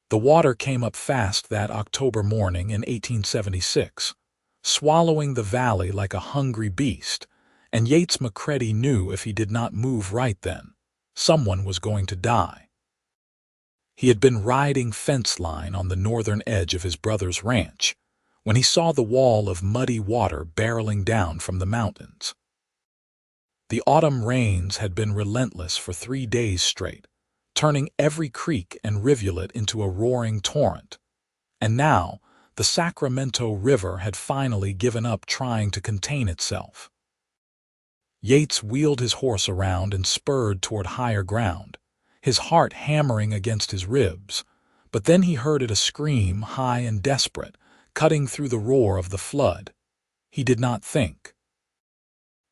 The water came up fast that October morning in 1876, swallowing the valley like a hungry beast, and Yates McCready knew if he did not move right then, someone was going to die. He had been riding fence line on the northern edge of his brother's ranch when he saw the wall of muddy water barreling down from the mountains. The autumn rains had been relentless for 3 days straight, turning every creek and rivulet into a roaring torrent, and now the Sacramento River had finally given up trying to contain itself. Yates wheeled his horse around and spurred toward higher ground, his heart hammering against his ribs, but then he heard it a scream high and desperate, cutting through the roar of the flood. He did not think.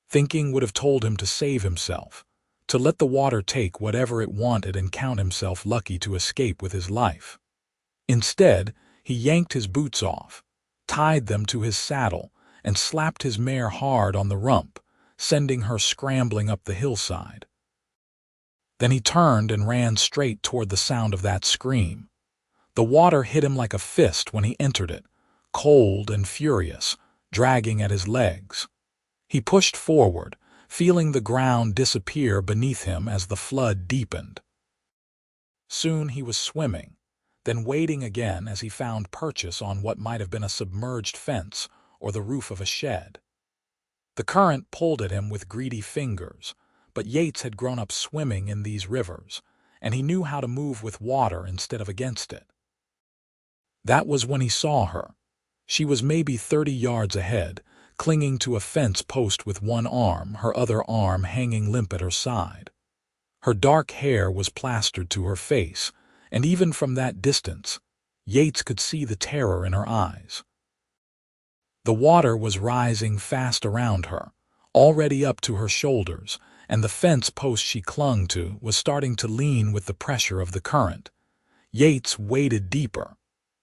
Thinking would have told him to save himself, to let the water take whatever it wanted and count himself lucky to escape with his life. Instead, he yanked his boots off, tied them to his saddle, and slapped his mare hard on the rump, sending her scrambling up the hillside. Then he turned and ran straight toward the sound of that scream. The water hit him like a fist when he entered it, cold and furious, dragging at his legs. He pushed forward, feeling the ground disappear beneath him as the flood deepened. Soon he was swimming, then wading again as he found purchase on what might have been a submerged fence or the roof of a shed. The current pulled at him with greedy fingers, but Yates had grown up swimming in these rivers, and he knew how to move with water instead of against it. That was when he saw her. She was maybe 30 yards ahead, clinging to a fence post with one arm, her other arm hanging limp at her side. Her dark hair was plastered to her face, and even from that distance, Yates could see the terror in her eyes. The water was rising fast around her, already up to her shoulders, and the fence post she clung to was starting to lean with the pressure of the current. Yates waded deeper,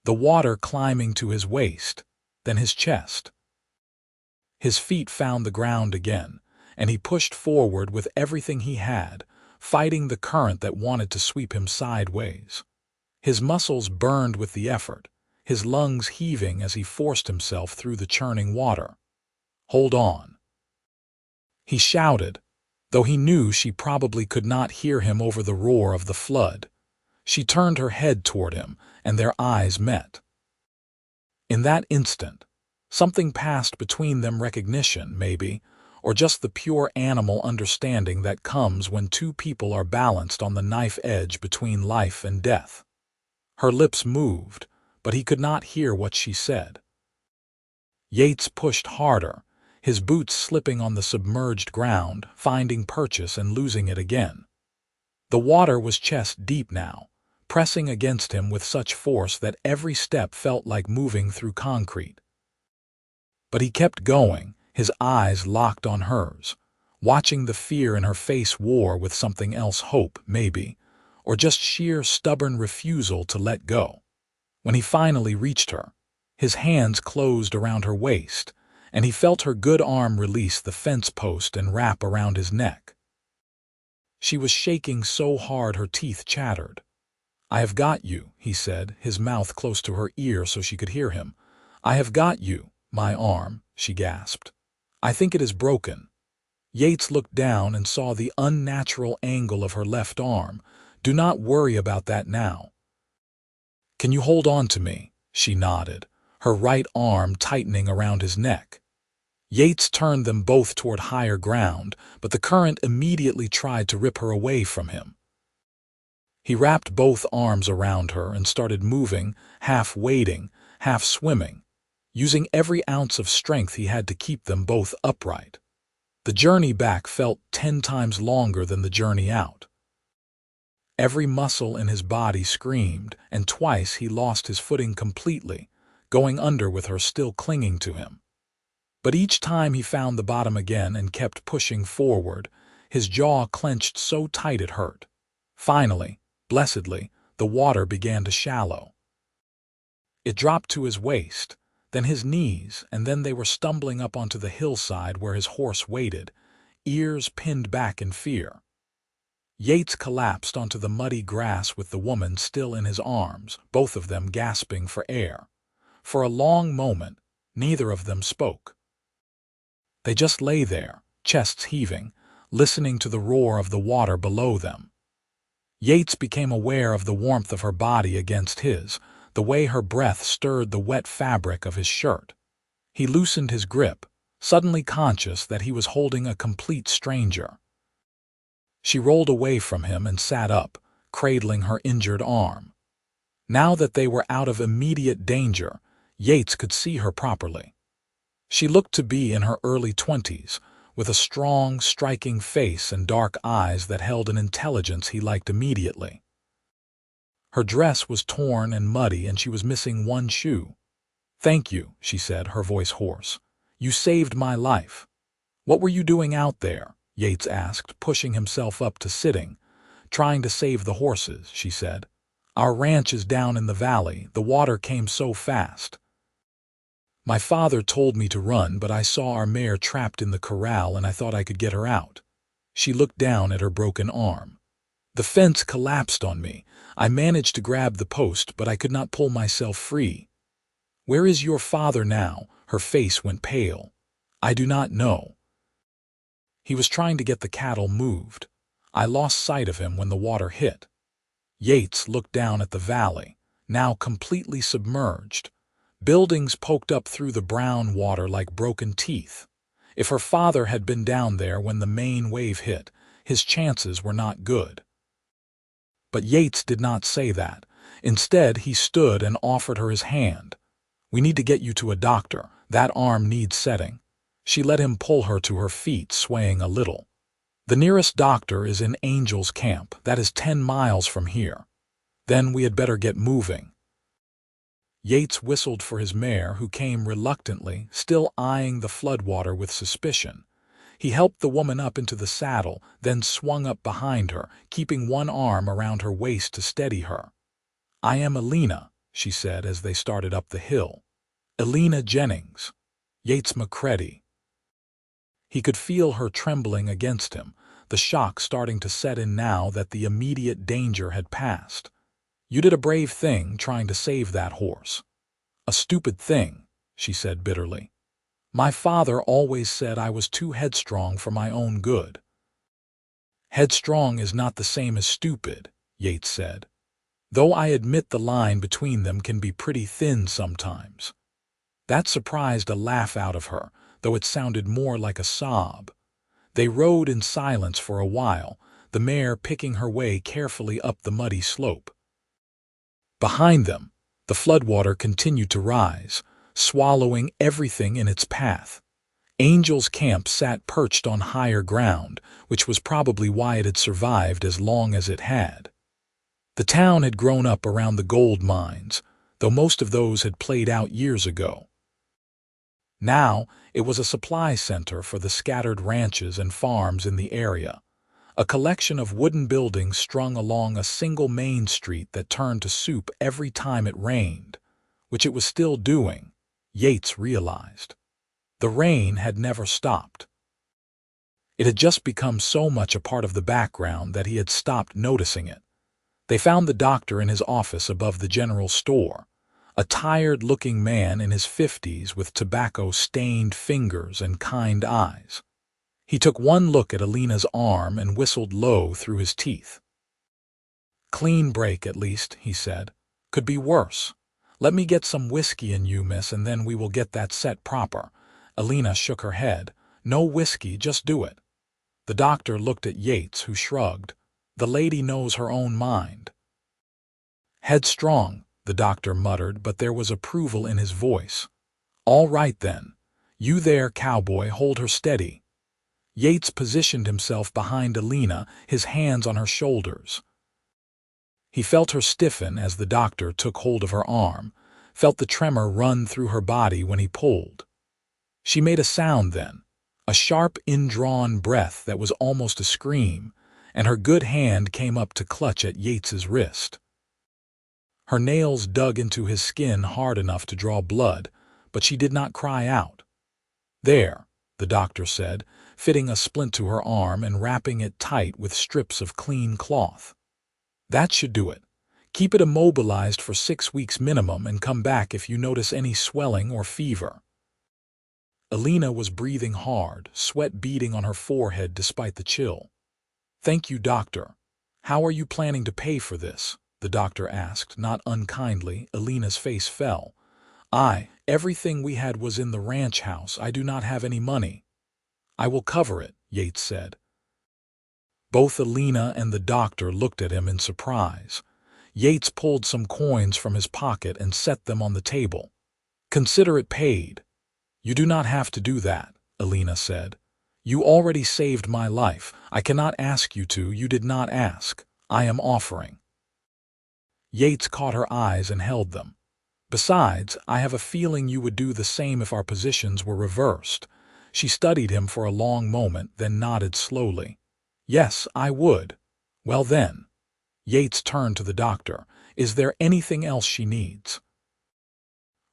the water climbing to his waist, then his chest. His feet found the ground again, and he pushed forward with everything he had, fighting the current that wanted to sweep him sideways. His muscles burned with the effort, his lungs heaving as he forced himself through the churning water. "Hold on," he shouted, though he knew she probably could not hear him over the roar of the flood. She turned her head toward him, and their eyes met. In that instant, something passed between them, recognition, maybe, or just the pure animal understanding that comes when two people are balanced on the knife edge between life and death. Her lips moved, but he could not hear what she said. Yates pushed harder, his boots slipping on the submerged ground, finding purchase and losing it again. The water was chest deep now, pressing against him with such force that every step felt like moving through concrete. But he kept going, his eyes locked on hers, watching the fear in her face war with something else, hope, maybe, or just sheer stubborn refusal to let go. When he finally reached her, his hands closed around her waist, and he felt her good arm release the fence post and wrap around his neck. She was shaking so hard her teeth chattered. "I have got you," he said, his mouth close to her ear so she could hear him. "I have got you, my arm," she gasped. "I think it is broken." Yates looked down and saw the unnatural angle of her left arm. "Do not worry about that now." "Can you hold on to me?" She nodded, her right arm tightening around his neck. Yates turned them both toward higher ground, but the current immediately tried to rip her away from him. He wrapped both arms around her and started moving, half wading, half swimming, using every ounce of strength he had to keep them both upright. The journey back felt 10 times longer than the journey out. Every muscle in his body screamed, and twice he lost his footing completely, going under with her still clinging to him. But each time he found the bottom again and kept pushing forward, his jaw clenched so tight it hurt. Finally, blessedly, the water began to shallow. It dropped to his waist, then his knees, and then they were stumbling up onto the hillside where his horse waited, ears pinned back in fear. Yates collapsed onto the muddy grass with the woman still in his arms, both of them gasping for air. For a long moment, neither of them spoke. They just lay there, chests heaving, listening to the roar of the water below them. Yates became aware of the warmth of her body against his, the way her breath stirred the wet fabric of his shirt. He loosened his grip, suddenly conscious that he was holding a complete stranger. She rolled away from him and sat up, cradling her injured arm. Now that they were out of immediate danger, Yates could see her properly. She looked to be in her early 20s, with a strong, striking face and dark eyes that held an intelligence he liked immediately. Her dress was torn and muddy, and she was missing one shoe. "Thank you," she said, her voice hoarse. "You saved my life." "What were you doing out there?" Yates asked, pushing himself up to sitting. "Trying to save the horses," she said. "Our ranch is down in the valley. The water came so fast. My father told me to run, but I saw our mare trapped in the corral and I thought I could get her out." She looked down at her broken arm. "The fence collapsed on me. I managed to grab the post, but I could not pull myself free." "Where is your father now?" Her face went pale. "I do not know. He was trying to get the cattle moved. I lost sight of him when the water hit." Yates looked down at the valley, now completely submerged. Buildings poked up through the brown water like broken teeth. If her father had been down there when the main wave hit, his chances were not good. But Yates did not say that. Instead, he stood and offered her his hand. "We need to get you to a doctor. That arm needs setting." She let him pull her to her feet, swaying a little. "The nearest doctor is in Angel's Camp. That is 10 miles from here. Then we had better get moving." Yates whistled for his mare, who came reluctantly, still eyeing the floodwater with suspicion. He helped the woman up into the saddle, then swung up behind her, keeping one arm around her waist to steady her. "I am Elena," she said as they started up the hill. "Elena Jennings. Yates McCready." He could feel her trembling against him, the shock starting to set in now that the immediate danger had passed. "You did a brave thing trying to save that horse." "A stupid thing," she said bitterly. "My father always said I was too headstrong for my own good." "Headstrong is not the same as stupid," Yates said. "Though I admit the line between them can be pretty thin sometimes." That surprised a laugh out of her, though it sounded more like a sob. They rode in silence for a while, the mare picking her way carefully up the muddy slope. Behind them, the floodwater continued to rise, swallowing everything in its path. Angel's Camp sat perched on higher ground, which was probably why it had survived as long as it had. The town had grown up around the gold mines, though most of those had played out years ago. Now, it was a supply center for the scattered ranches and farms in the area, a collection of wooden buildings strung along a single main street that turned to soup every time it rained, which it was still doing, Yates realized. The rain had never stopped. It had just become so much a part of the background that he had stopped noticing it. They found the doctor in his office above the general store, a tired-looking man in his 50s with tobacco-stained fingers and kind eyes. He took one look at Elena's arm and whistled low through his teeth. "Clean break, at least," he said. "Could be worse. Let me get some whiskey in you, miss, and then we will get that set proper." Elena shook her head. "No whiskey, just do it." The doctor looked at Yates, who shrugged. "The lady knows her own mind." "Headstrong," the doctor muttered, but there was approval in his voice. "All right, then. You there, Cowboy, hold her steady." Yates positioned himself behind Elena, his hands on her shoulders. He felt her stiffen as the doctor took hold of her arm, felt the tremor run through her body when he pulled. She made a sound then, a sharp, indrawn breath that was almost a scream, and her good hand came up to clutch at Yates's wrist. Her nails dug into his skin hard enough to draw blood, but she did not cry out. "There," the doctor said, fitting a splint to her arm and wrapping it tight with strips of clean cloth. "That should do it. Keep it immobilized for 6 weeks minimum and come back if you notice any swelling or fever." Elena was breathing hard, sweat beading on her forehead despite the chill. "Thank you, doctor. How are you planning to pay for this?" the doctor asked, not unkindly. Elena's face fell. Everything we had was in the ranch house. I do not have any money." "I will cover it," Yates said. Both Elena and the doctor looked at him in surprise. Yates pulled some coins from his pocket and set them on the table. "Consider it paid." "You do not have to do that," Elena said. "You already saved my life. I cannot ask you to. You did not ask. I am offering." Yates caught her eyes and held them. "Besides, I have a feeling you would do the same if our positions were reversed." She studied him for a long moment, then nodded slowly. "Yes, I would." "Well then." Yates turned to the doctor. "Is there anything else she needs?"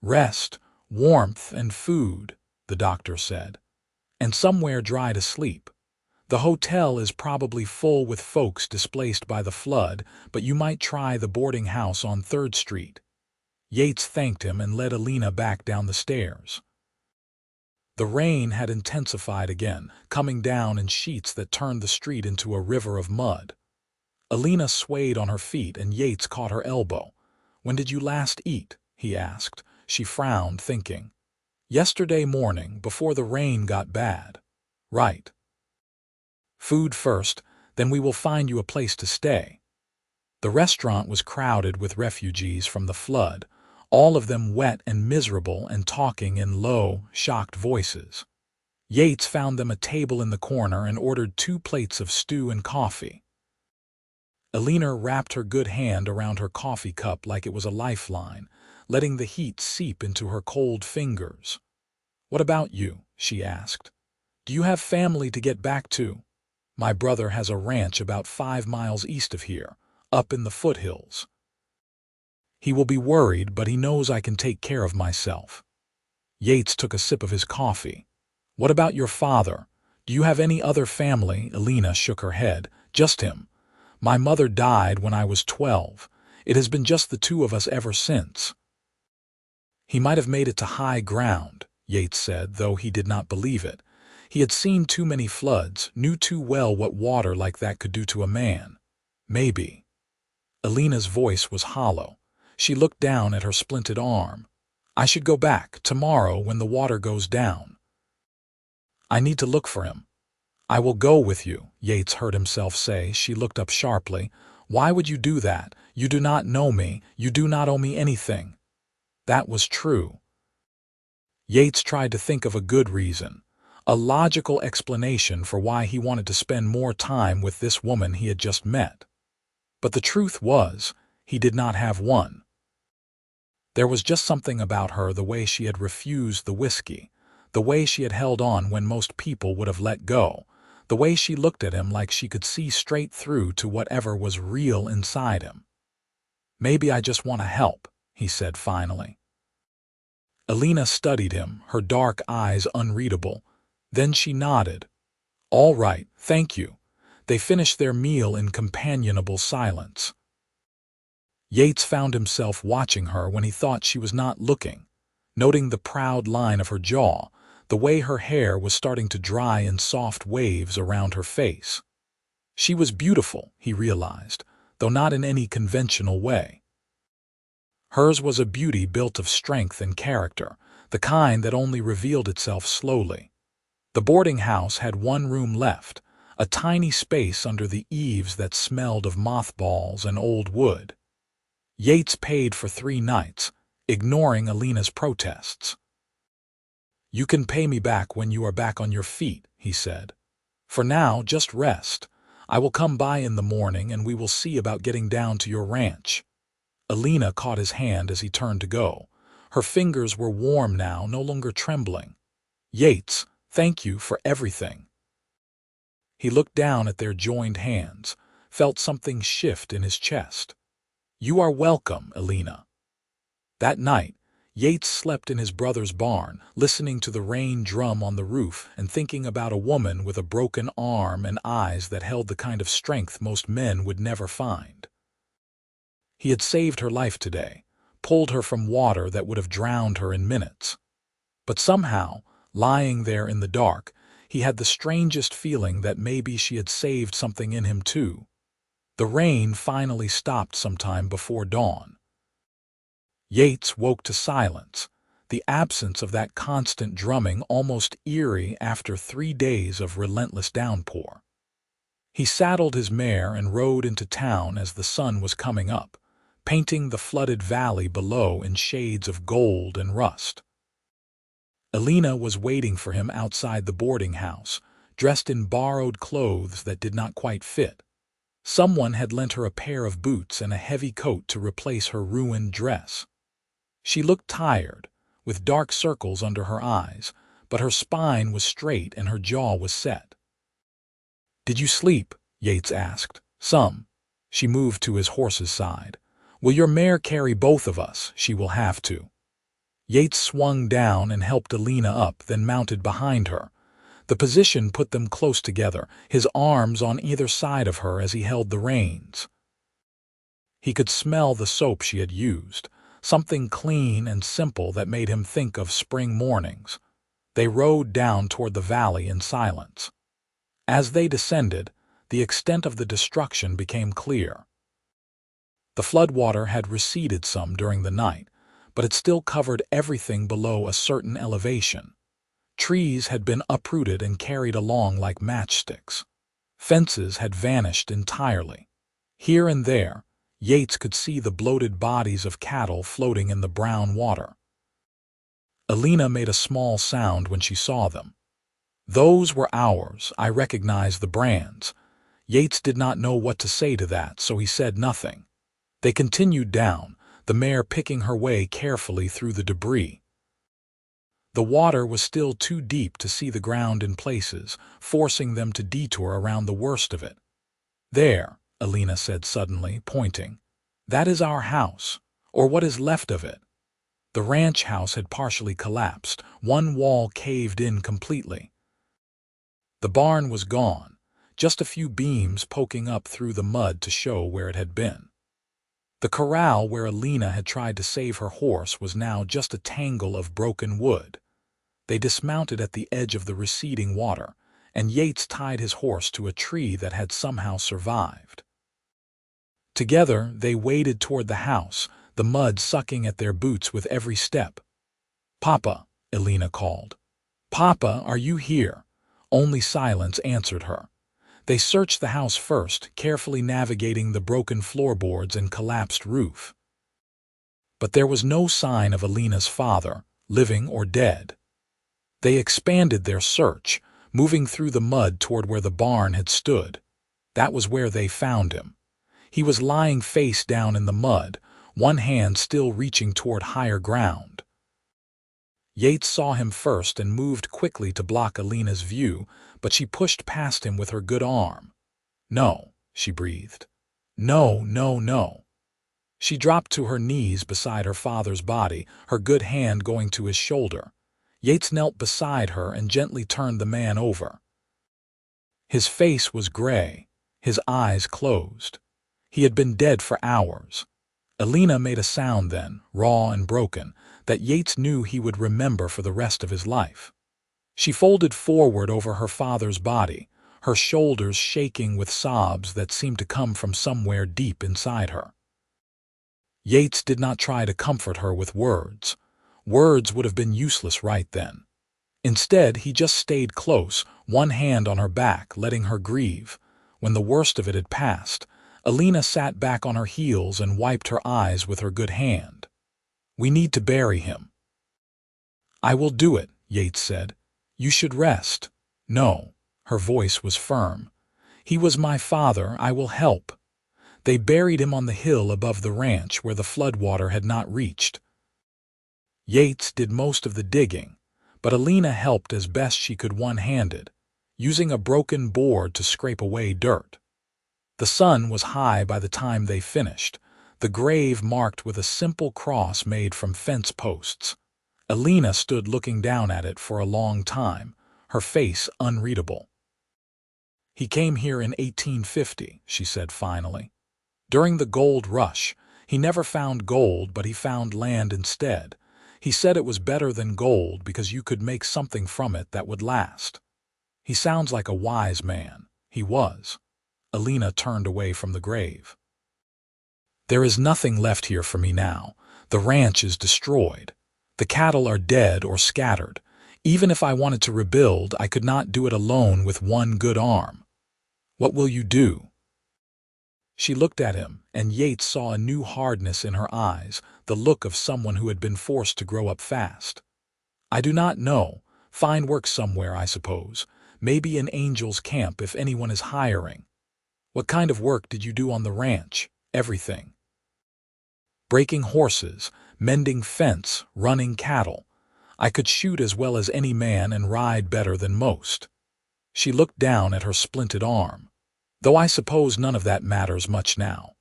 "Rest, warmth, and food," the doctor said. "And somewhere dry to sleep. The hotel is probably full with folks displaced by the flood, but you might try the boarding house on 3rd Street. Yates thanked him and led Elena back down the stairs. The rain had intensified again, coming down in sheets that turned the street into a river of mud. Elena swayed on her feet and Yates caught her elbow. "When did you last eat?" he asked. She frowned, thinking. "Yesterday morning, before the rain got bad." "Right. Food first, then we will find you a place to stay." The restaurant was crowded with refugees from the flood, all of them wet and miserable and talking in low, shocked voices. Yates found them a table in the corner and ordered 2 plates of stew and coffee. Elena wrapped her good hand around her coffee cup like it was a lifeline, letting the heat seep into her cold fingers. "What about you?" she asked. "Do you have family to get back to?" "My brother has a ranch about 5 miles east of here, up in the foothills. He will be worried, but he knows I can take care of myself." Yates took a sip of his coffee. "What about your father? Do you have any other family?" Elena shook her head. "Just him. My mother died when I was 12. It has been just the 2 of us ever since." "He might have made it to high ground," Yates said, though he did not believe it. He had seen too many floods, knew too well what water like that could do to a man. "Maybe." Elena's voice was hollow. She looked down at her splinted arm. "I should go back tomorrow when the water goes down." "I need to look for him." "I will go with you," Yates heard himself say. She looked up sharply. "Why would you do that? You do not know me. You do not owe me anything." That was true. Yates tried to think of a good reason, a logical explanation for why he wanted to spend more time with this woman he had just met. But the truth was, he did not have one. There was just something about her, the way she had refused the whiskey, the way she had held on when most people would have let go, the way she looked at him like she could see straight through to whatever was real inside him. "Maybe I just want to help," he said finally. Elena studied him, her dark eyes unreadable. Then she nodded. "All right, thank you." They finished their meal in companionable silence. Yates found himself watching her when he thought she was not looking, noting the proud line of her jaw, the way her hair was starting to dry in soft waves around her face. She was beautiful, he realized, though not in any conventional way. Hers was a beauty built of strength and character, the kind that only revealed itself slowly. The boarding house had 1 room left, a tiny space under the eaves that smelled of mothballs and old wood. Yates paid for 3 nights, ignoring Elena's protests. "You can pay me back when you are back on your feet," he said. "For now, just rest. I will come by in the morning and we will see about getting down to your ranch." Elena caught his hand as he turned to go. Her fingers were warm now, no longer trembling. "Yates, thank you for everything." He looked down at their joined hands, felt something shift in his chest. "You are welcome, Elena." That night, Yates slept in his brother's barn, listening to the rain drum on the roof and thinking about a woman with a broken arm and eyes that held the kind of strength most men would never find. He had saved her life today, pulled her from water that would have drowned her in minutes. But somehow, lying there in the dark, he had the strangest feeling that maybe she had saved something in him too. The rain finally stopped sometime before dawn. Yates woke to silence, the absence of that constant drumming almost eerie after 3 days of relentless downpour. He saddled his mare and rode into town as the sun was coming up, painting the flooded valley below in shades of gold and rust. Elena was waiting for him outside the boarding house, dressed in borrowed clothes that did not quite fit. Someone had lent her a pair of boots and a heavy coat to replace her ruined dress. She looked tired, with dark circles under her eyes, but her spine was straight and her jaw was set. "Did you sleep?" Yates asked. "Some." She moved to his horse's side. "Will your mare carry both of us? She will have to." Yates swung down and helped Elena up, then mounted behind her. The position put them close together, his arms on either side of her as he held the reins. He could smell the soap she had used, something clean and simple that made him think of spring mornings. They rode down toward the valley in silence. As they descended, the extent of the destruction became clear. The floodwater had receded some during the night, but it still covered everything below a certain elevation. Trees had been uprooted and carried along like matchsticks. Fences had vanished entirely. Here and there, Yates could see the bloated bodies of cattle floating in the brown water. Elena made a small sound when she saw them. "Those were ours. I recognized the brands." Yates did not know what to say to that, so he said nothing. They continued down, the mare picking her way carefully through the debris. The water was still too deep to see the ground in places, forcing them to detour around the worst of it. "There," Elena said suddenly, pointing. "That is our house, or what is left of it." The ranch house had partially collapsed, one wall caved in completely. The barn was gone, just a few beams poking up through the mud to show where it had been. The corral where Elena had tried to save her horse was now just a tangle of broken wood. They dismounted at the edge of the receding water, and Yates tied his horse to a tree that had somehow survived. Together, they waded toward the house, the mud sucking at their boots with every step. "Papa," Elena called. "Papa, are you here?" Only silence answered her. They searched the house first, carefully navigating the broken floorboards and collapsed roof. But there was no sign of Elena's father, living or dead. They expanded their search, moving through the mud toward where the barn had stood. That was where they found him. He was lying face down in the mud, one hand still reaching toward higher ground. Yates saw him first and moved quickly to block Elena's view, but she pushed past him with her good arm. "No," she breathed. "No, no, no." She dropped to her knees beside her father's body, her good hand going to his shoulder. Yates knelt beside her and gently turned the man over. His face was gray, his eyes closed. He had been dead for hours. Elena made a sound then, raw and broken, that Yates knew he would remember for the rest of his life. She folded forward over her father's body, her shoulders shaking with sobs that seemed to come from somewhere deep inside her. Yates did not try to comfort her with words. Words would have been useless right then. Instead, he just stayed close, one hand on her back, letting her grieve. When the worst of it had passed, Elena sat back on her heels and wiped her eyes with her good hand. "We need to bury him." "I will do it," Yates said. "You should rest." "No." Her voice was firm. "He was my father. I will help." They buried him on the hill above the ranch where the floodwater had not reached. Yates did most of the digging, but Elena helped as best she could one-handed, using a broken board to scrape away dirt. The sun was high by the time they finished. the grave marked with a simple cross made from fence posts. Elena stood looking down at it for a long time, her face unreadable. "He came here in 1850, she said finally. "During the gold rush. He never found gold, but he found land instead. He said it was better than gold because you could make something from it that would last. He sounds like a wise man." He was. Elena turned away from the grave. "There is nothing left here for me now. The ranch is destroyed. The cattle are dead or scattered. Even if I wanted to rebuild, I could not do it alone with one good arm. What will you do?" She looked at him, and Yates saw a new hardness in her eyes, the look of someone who had been forced to grow up fast. "I do not know. Find work somewhere, I suppose. Maybe in Angel's Camp if anyone is hiring." "What kind of work did you do on the ranch?" "Everything. Breaking horses, mending fence, running cattle. I could shoot as well as any man and ride better than most." She looked down at her splinted arm. "Though I suppose none of that matters much now."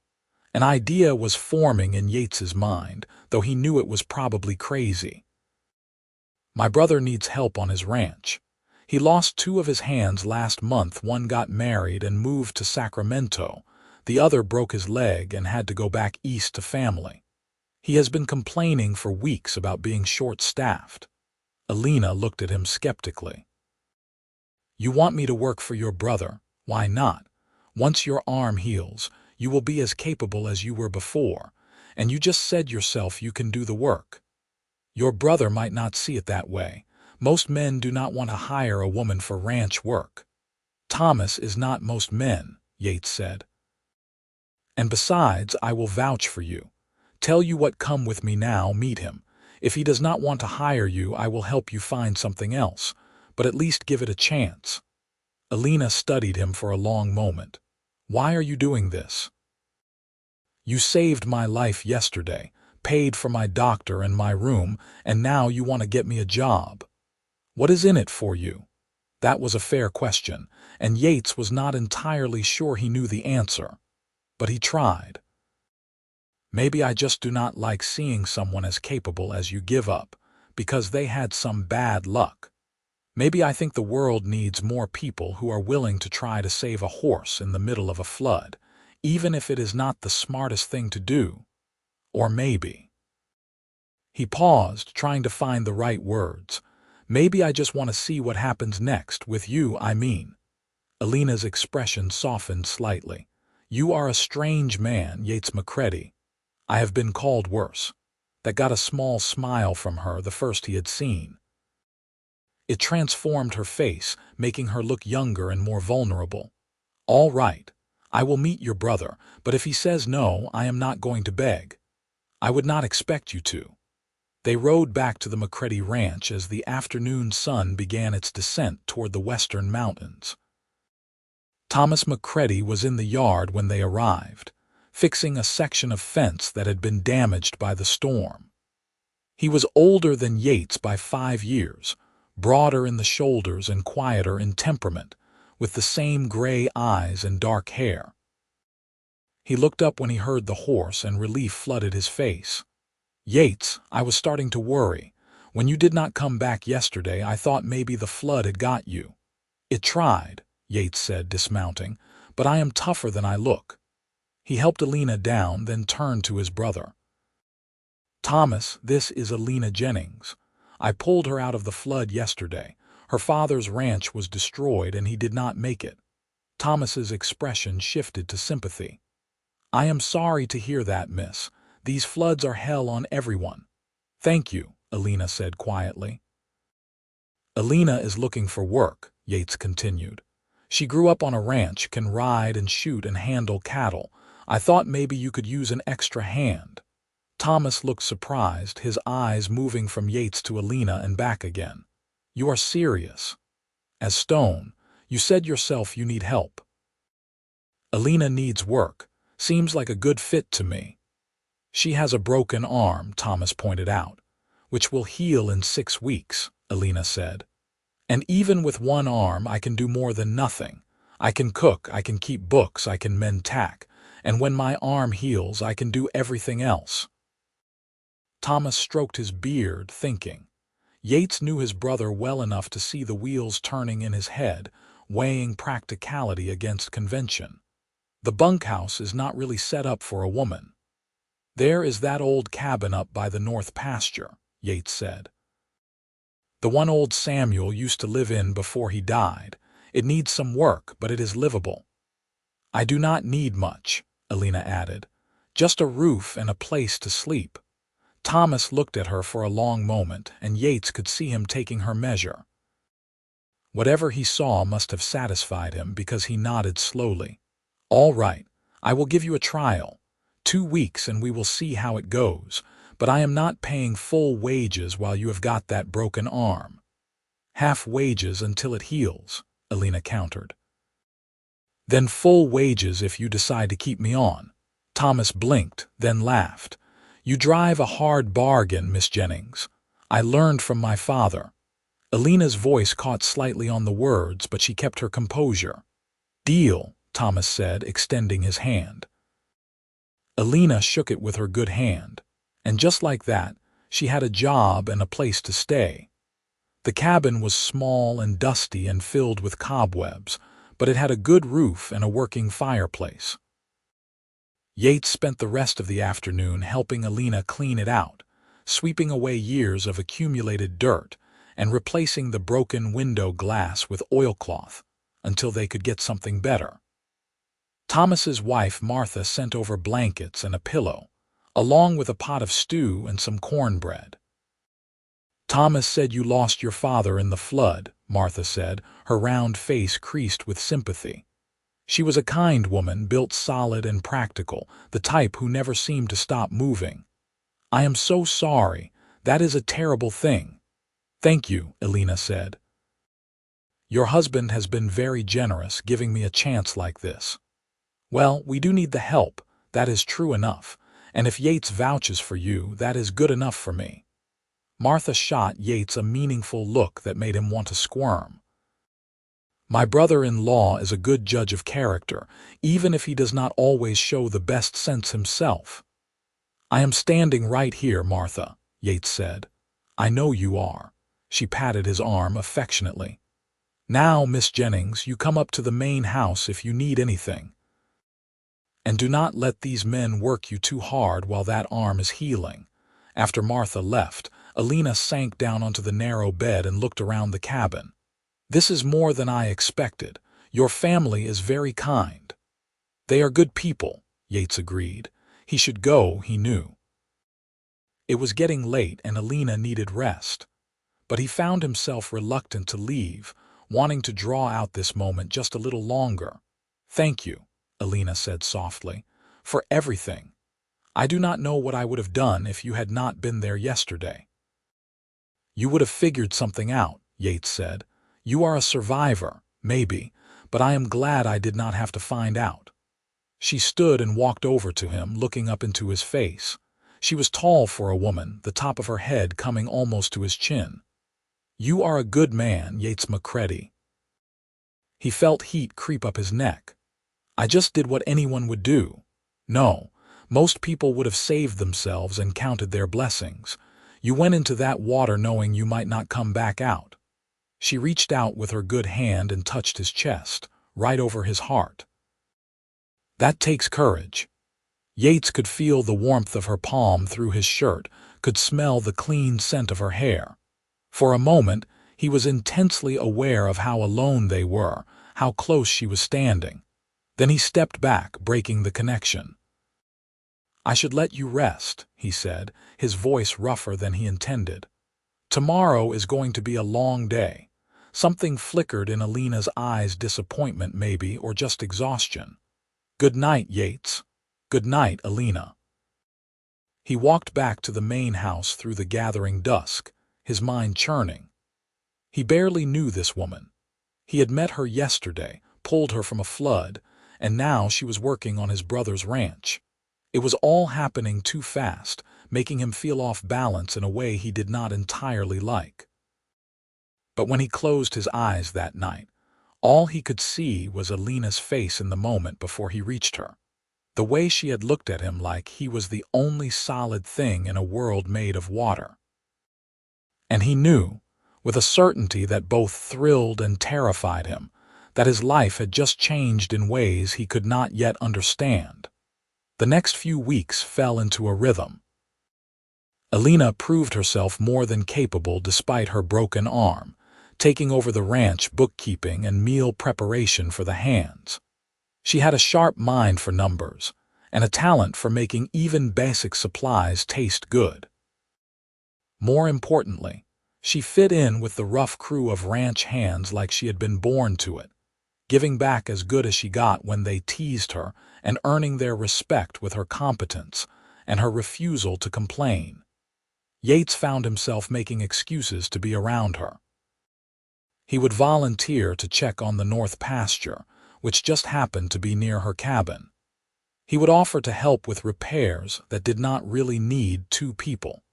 An idea was forming in Yates's mind, though he knew it was probably crazy. "My brother needs help on his ranch. He lost 2 of his hands last month. One got married and moved to Sacramento. The other broke his leg and had to go back east to family. He has been complaining for weeks about being short-staffed." Elena looked at him skeptically. "You want me to work for your brother? Why not? Once your arm heals, you will be as capable as you were before, and you just said yourself you can do the work." "Your brother might not see it that way. Most men do not want to hire a woman for ranch work." "Thomas is not most men," Yates said. "And besides, I will vouch for you. Tell you what, come with me now, meet him. If he does not want to hire you, I will help you find something else, but at least give it a chance." Elena studied him for a long moment. "Why are you doing this?" "You saved my life yesterday, paid for my doctor and my room, and now you want to get me a job. What is in it for you?" That was a fair question, and Yates was not entirely sure he knew the answer. But he tried. "Maybe I just do not like seeing someone as capable as you give up, because they had some bad luck. Maybe I think the world needs more people who are willing to try to save a horse in the middle of a flood, even if it is not the smartest thing to do. Or maybe—" He paused, trying to find the right words. "Maybe I just want to see what happens next, with you, I mean." Elena's expression softened slightly. "You are a strange man, Yates McCready. I have been called worse." That got a small smile from her, the first he had seen. It transformed her face, making her look younger and more vulnerable. "All right, I will meet your brother, but if he says no, I am not going to beg. I would not expect you to." They rode back to the McCready ranch as the afternoon sun began its descent toward the western mountains. Thomas McCready was in the yard when they arrived, fixing a section of fence that had been damaged by the storm. He was older than Yates by 5 years, broader in the shoulders and quieter in temperament, with the same gray eyes and dark hair. He looked up when he heard the horse, and relief flooded his face. "Yates, I was starting to worry. When you did not come back yesterday, I thought maybe the flood had got you." "It tried," Yates said, dismounting, "but I am tougher than I look." He helped Elena down, then turned to his brother. "Thomas, this is Elena Jennings. I pulled her out of the flood yesterday. Her father's ranch was destroyed and he did not make it." Thomas's expression shifted to sympathy. "I am sorry to hear that, miss. These floods are hell on everyone." "Thank you," Elena said quietly. "Elena is looking for work," Yates continued. "She grew up on a ranch, can ride and shoot and handle cattle. I thought maybe you could use an extra hand." Thomas looked surprised, his eyes moving from Yates to Elena and back again. "You are serious?" "As stone. You said yourself you need help." "Elena needs work. Seems like a good fit to me." "She has a broken arm," Thomas pointed out. "Which will heal in 6 weeks," Elena said. "And even with one arm I can do more than nothing. I can cook, I can keep books, I can mend tack, and when my arm heals, I can do everything else." Thomas stroked his beard, thinking. Yates knew his brother well enough to see the wheels turning in his head, weighing practicality against convention. The bunkhouse is not really set up for a woman. "There is that old cabin up by the north pasture," Yates said. "The one old Samuel used to live in before he died. It needs some work, but it is livable." "I do not need much," Elena added. "Just a roof and a place to sleep." Thomas looked at her for a long moment, and Yates could see him taking her measure. Whatever he saw must have satisfied him, because he nodded slowly. "All right, I will give you a trial. 2 weeks and we will see how it goes, but I am not paying full wages while you have got that broken arm." "Half wages until it heals," Elena countered. "Then full wages if you decide to keep me on." Thomas blinked, then laughed. "You drive a hard bargain, Miss Jennings. I learned from my father." Elena's voice caught slightly on the words, but she kept her composure. "Deal," Thomas said, extending his hand. Elena shook it with her good hand, and just like that, she had a job and a place to stay. The cabin was small and dusty and filled with cobwebs, but it had a good roof and a working fireplace. Yates spent the rest of the afternoon helping Elena clean it out, sweeping away years of accumulated dirt and replacing the broken window glass with oilcloth until they could get something better. Thomas's wife Martha sent over blankets and a pillow, along with a pot of stew and some cornbread. "Thomas said you lost your father in the flood," Martha said, her round face creased with sympathy. She was a kind woman, built solid and practical, the type who never seemed to stop moving. "I am so sorry. That is a terrible thing." "Thank you," Elena said. "Your husband has been very generous, giving me a chance like this." "Well, we do need the help, that is true enough, and if Yates vouches for you, that is good enough for me." Martha shot Yates a meaningful look that made him want to squirm. "My brother-in-law is a good judge of character, even if he does not always show the best sense himself." "I am standing right here, Martha," Yates said. "I know you are." She patted his arm affectionately. "Now, Miss Jennings, you come up to the main house if you need anything. And do not let these men work you too hard while that arm is healing." After Martha left, Elena sank down onto the narrow bed and looked around the cabin. "This is more than I expected. Your family is very kind." "They are good people," Yates agreed. He should go, he knew. It was getting late and Elena needed rest. But he found himself reluctant to leave, wanting to draw out this moment just a little longer. "Thank you," Elena said softly, "for everything. I do not know what I would have done if you had not been there yesterday." "You would have figured something out," Yates said. "You are a survivor, maybe, but I am glad I did not have to find out." She stood and walked over to him, looking up into his face. She was tall for a woman, the top of her head coming almost to his chin. "You are a good man, Yates McCready." He felt heat creep up his neck. "I just did what anyone would do." "No, most people would have saved themselves and counted their blessings. You went into that water knowing you might not come back out." She reached out with her good hand and touched his chest, right over his heart. "That takes courage." Yates could feel the warmth of her palm through his shirt, could smell the clean scent of her hair. For a moment, he was intensely aware of how alone they were, how close she was standing. Then he stepped back, breaking the connection. "I should let you rest," he said, his voice rougher than he intended. "Tomorrow is going to be a long day." Something flickered in Elena's eyes, disappointment maybe, or just exhaustion. "Good night, Yates." "Good night, Elena." He walked back to the main house through the gathering dusk, his mind churning. He barely knew this woman. He had met her yesterday, pulled her from a flood, and now she was working on his brother's ranch. It was all happening too fast, making him feel off balance in a way he did not entirely like. But when he closed his eyes that night, all he could see was Elena's face in the moment before he reached her. the way she had looked at him like he was the only solid thing in a world made of water. And he knew, with a certainty that both thrilled and terrified him, that his life had just changed in ways he could not yet understand. The next few weeks fell into a rhythm. Elena proved herself more than capable despite her broken arm, taking over the ranch bookkeeping and meal preparation for the hands. She had a sharp mind for numbers, and a talent for making even basic supplies taste good. More importantly, she fit in with the rough crew of ranch hands like she had been born to it, giving back as good as she got when they teased her and earning their respect with her competence and her refusal to complain. Yates found himself making excuses to be around her. He would volunteer to check on the north pasture, which just happened to be near her cabin. He would offer to help with repairs that did not really need two people.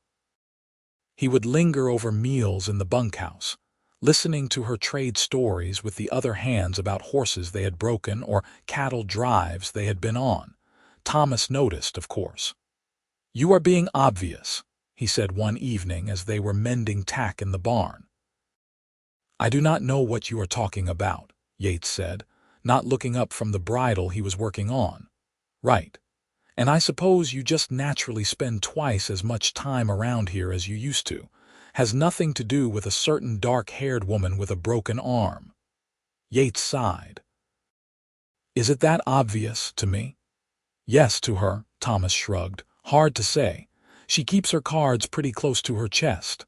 He would linger over meals in the bunkhouse, listening to her trade stories with the other hands about horses they had broken or cattle drives they had been on. Thomas noticed, of course. "You are being obvious," he said one evening as they were mending tack in the barn. "I do not know what you are talking about," Yates said, not looking up from the bridle he was working on. "Right. And I suppose you just naturally spend twice as much time around here as you used to. Has nothing to do with a certain dark-haired woman with a broken arm." Yates sighed. "Is it that obvious to me?" "Yes, to her," Thomas shrugged. "Hard to say. She keeps her cards pretty close to her chest.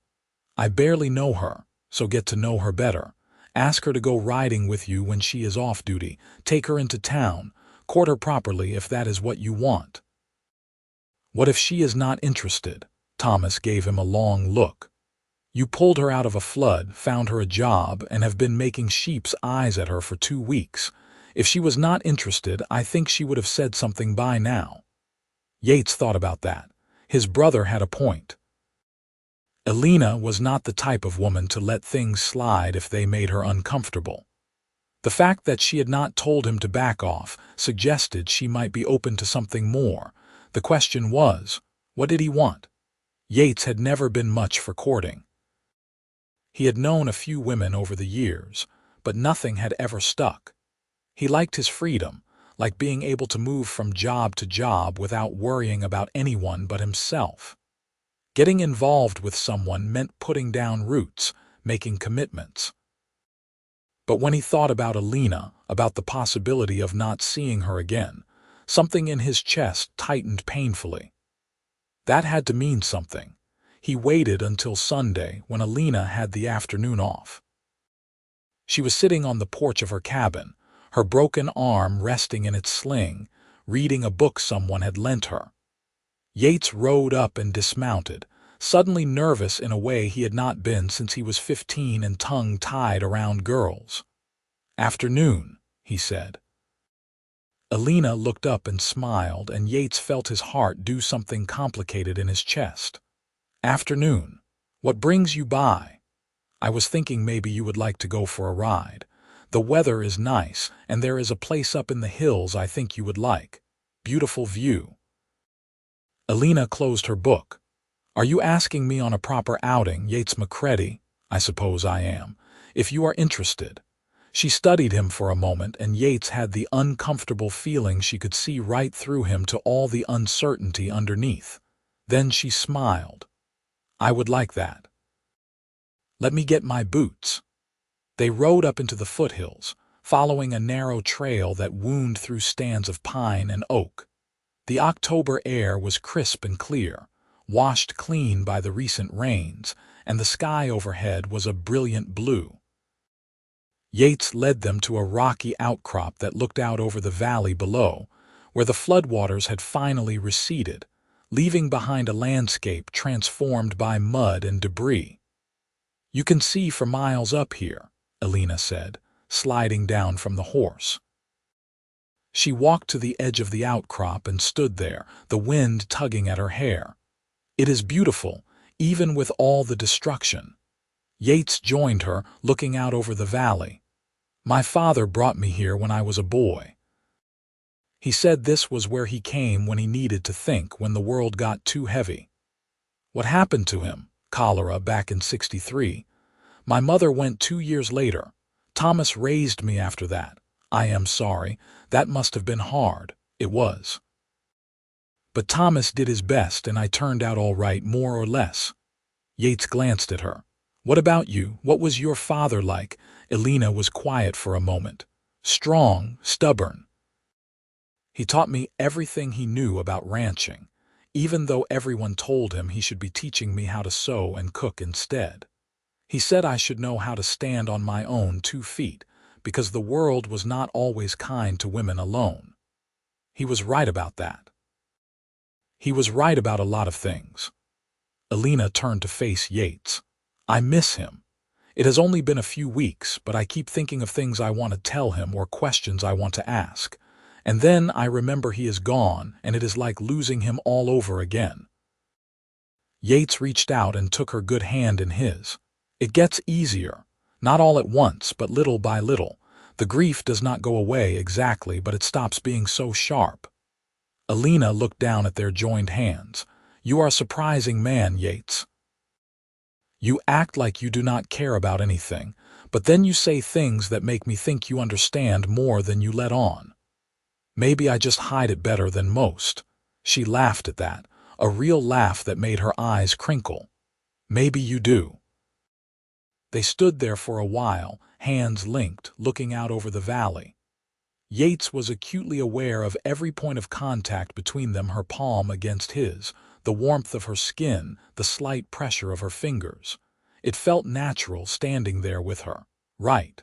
I barely know her, so get to know her better. Ask her to go riding with you when she is off duty. Take her into town. Court her properly if that is what you want." "What if she is not interested?" Thomas gave him a long look. "You pulled her out of a flood, found her a job, and have been making sheep's eyes at her for 2 weeks. If she was not interested, I think she would have said something by now." Yates thought about that. His brother had a point. Elena was not the type of woman to let things slide if they made her uncomfortable. The fact that she had not told him to back off suggested she might be open to something more. The question was, what did he want? Yates had never been much for courting. He had known a few women over the years, but nothing had ever stuck. He liked his freedom, like being able to move from job to job without worrying about anyone but himself. Getting involved with someone meant putting down roots, making commitments. But when he thought about Elena, about the possibility of not seeing her again, something in his chest tightened painfully. That had to mean something. He waited until Sunday, when Elena had the afternoon off. She was sitting on the porch of her cabin, her broken arm resting in its sling, reading a book someone had lent her. Yates rode up and dismounted, suddenly nervous in a way he had not been since he was 15 and tongue-tied around girls. "Afternoon," he said. Elena looked up and smiled, and Yates felt his heart do something complicated in his chest. "Afternoon. What brings you by?" "I was thinking maybe you would like to go for a ride. The weather is nice, and there is a place up in the hills I think you would like. Beautiful view." Elena closed her book. "Are you asking me on a proper outing, Yates McCready?" "I suppose I am. If you are interested." She studied him for a moment, and Yates had the uncomfortable feeling she could see right through him to all the uncertainty underneath. Then she smiled. "I would like that." "Let me get my boots." They rode up into the foothills, following a narrow trail that wound through stands of pine and oak. The October air was crisp and clear, washed clean by the recent rains, and the sky overhead was a brilliant blue. Yates led them to a rocky outcrop that looked out over the valley below, where the floodwaters had finally receded, leaving behind a landscape transformed by mud and debris. "You can see for miles up here," Elena said, sliding down from the horse. She walked to the edge of the outcrop and stood there, the wind tugging at her hair. "It is beautiful, even with all the destruction." Yates joined her, looking out over the valley. "My father brought me here when I was a boy." He said this was where he came when he needed to think, when the world got too heavy. What happened to him? Cholera back in '63. My mother went 2 years later. Thomas raised me after that. I am sorry. That must have been hard. It was. But Thomas did his best and I turned out all right, more or less. Yates glanced at her. What about you? What was your father like? Elena was quiet for a moment. Strong, stubborn. He taught me everything he knew about ranching, even though everyone told him he should be teaching me how to sew and cook instead. He said I should know how to stand on my own 2 feet, because the world was not always kind to women alone. He was right about that. He was right about a lot of things. Elena turned to face Yates. I miss him. It has only been a few weeks, but I keep thinking of things I want to tell him or questions I want to ask. And then I remember he is gone, and it is like losing him all over again. Yates reached out and took her good hand in his. It gets easier. Not all at once, but little by little. The grief does not go away exactly, but it stops being so sharp. Elena looked down at their joined hands. You are a surprising man, Yates. You act like you do not care about anything, but then you say things that make me think you understand more than you let on. Maybe I just hide it better than most. She laughed at that, a real laugh that made her eyes crinkle. Maybe you do. They stood there for a while, hands linked, looking out over the valley. Yates was acutely aware of every point of contact between them, her palm against his, the warmth of her skin, the slight pressure of her fingers. It felt natural standing there with her. Right.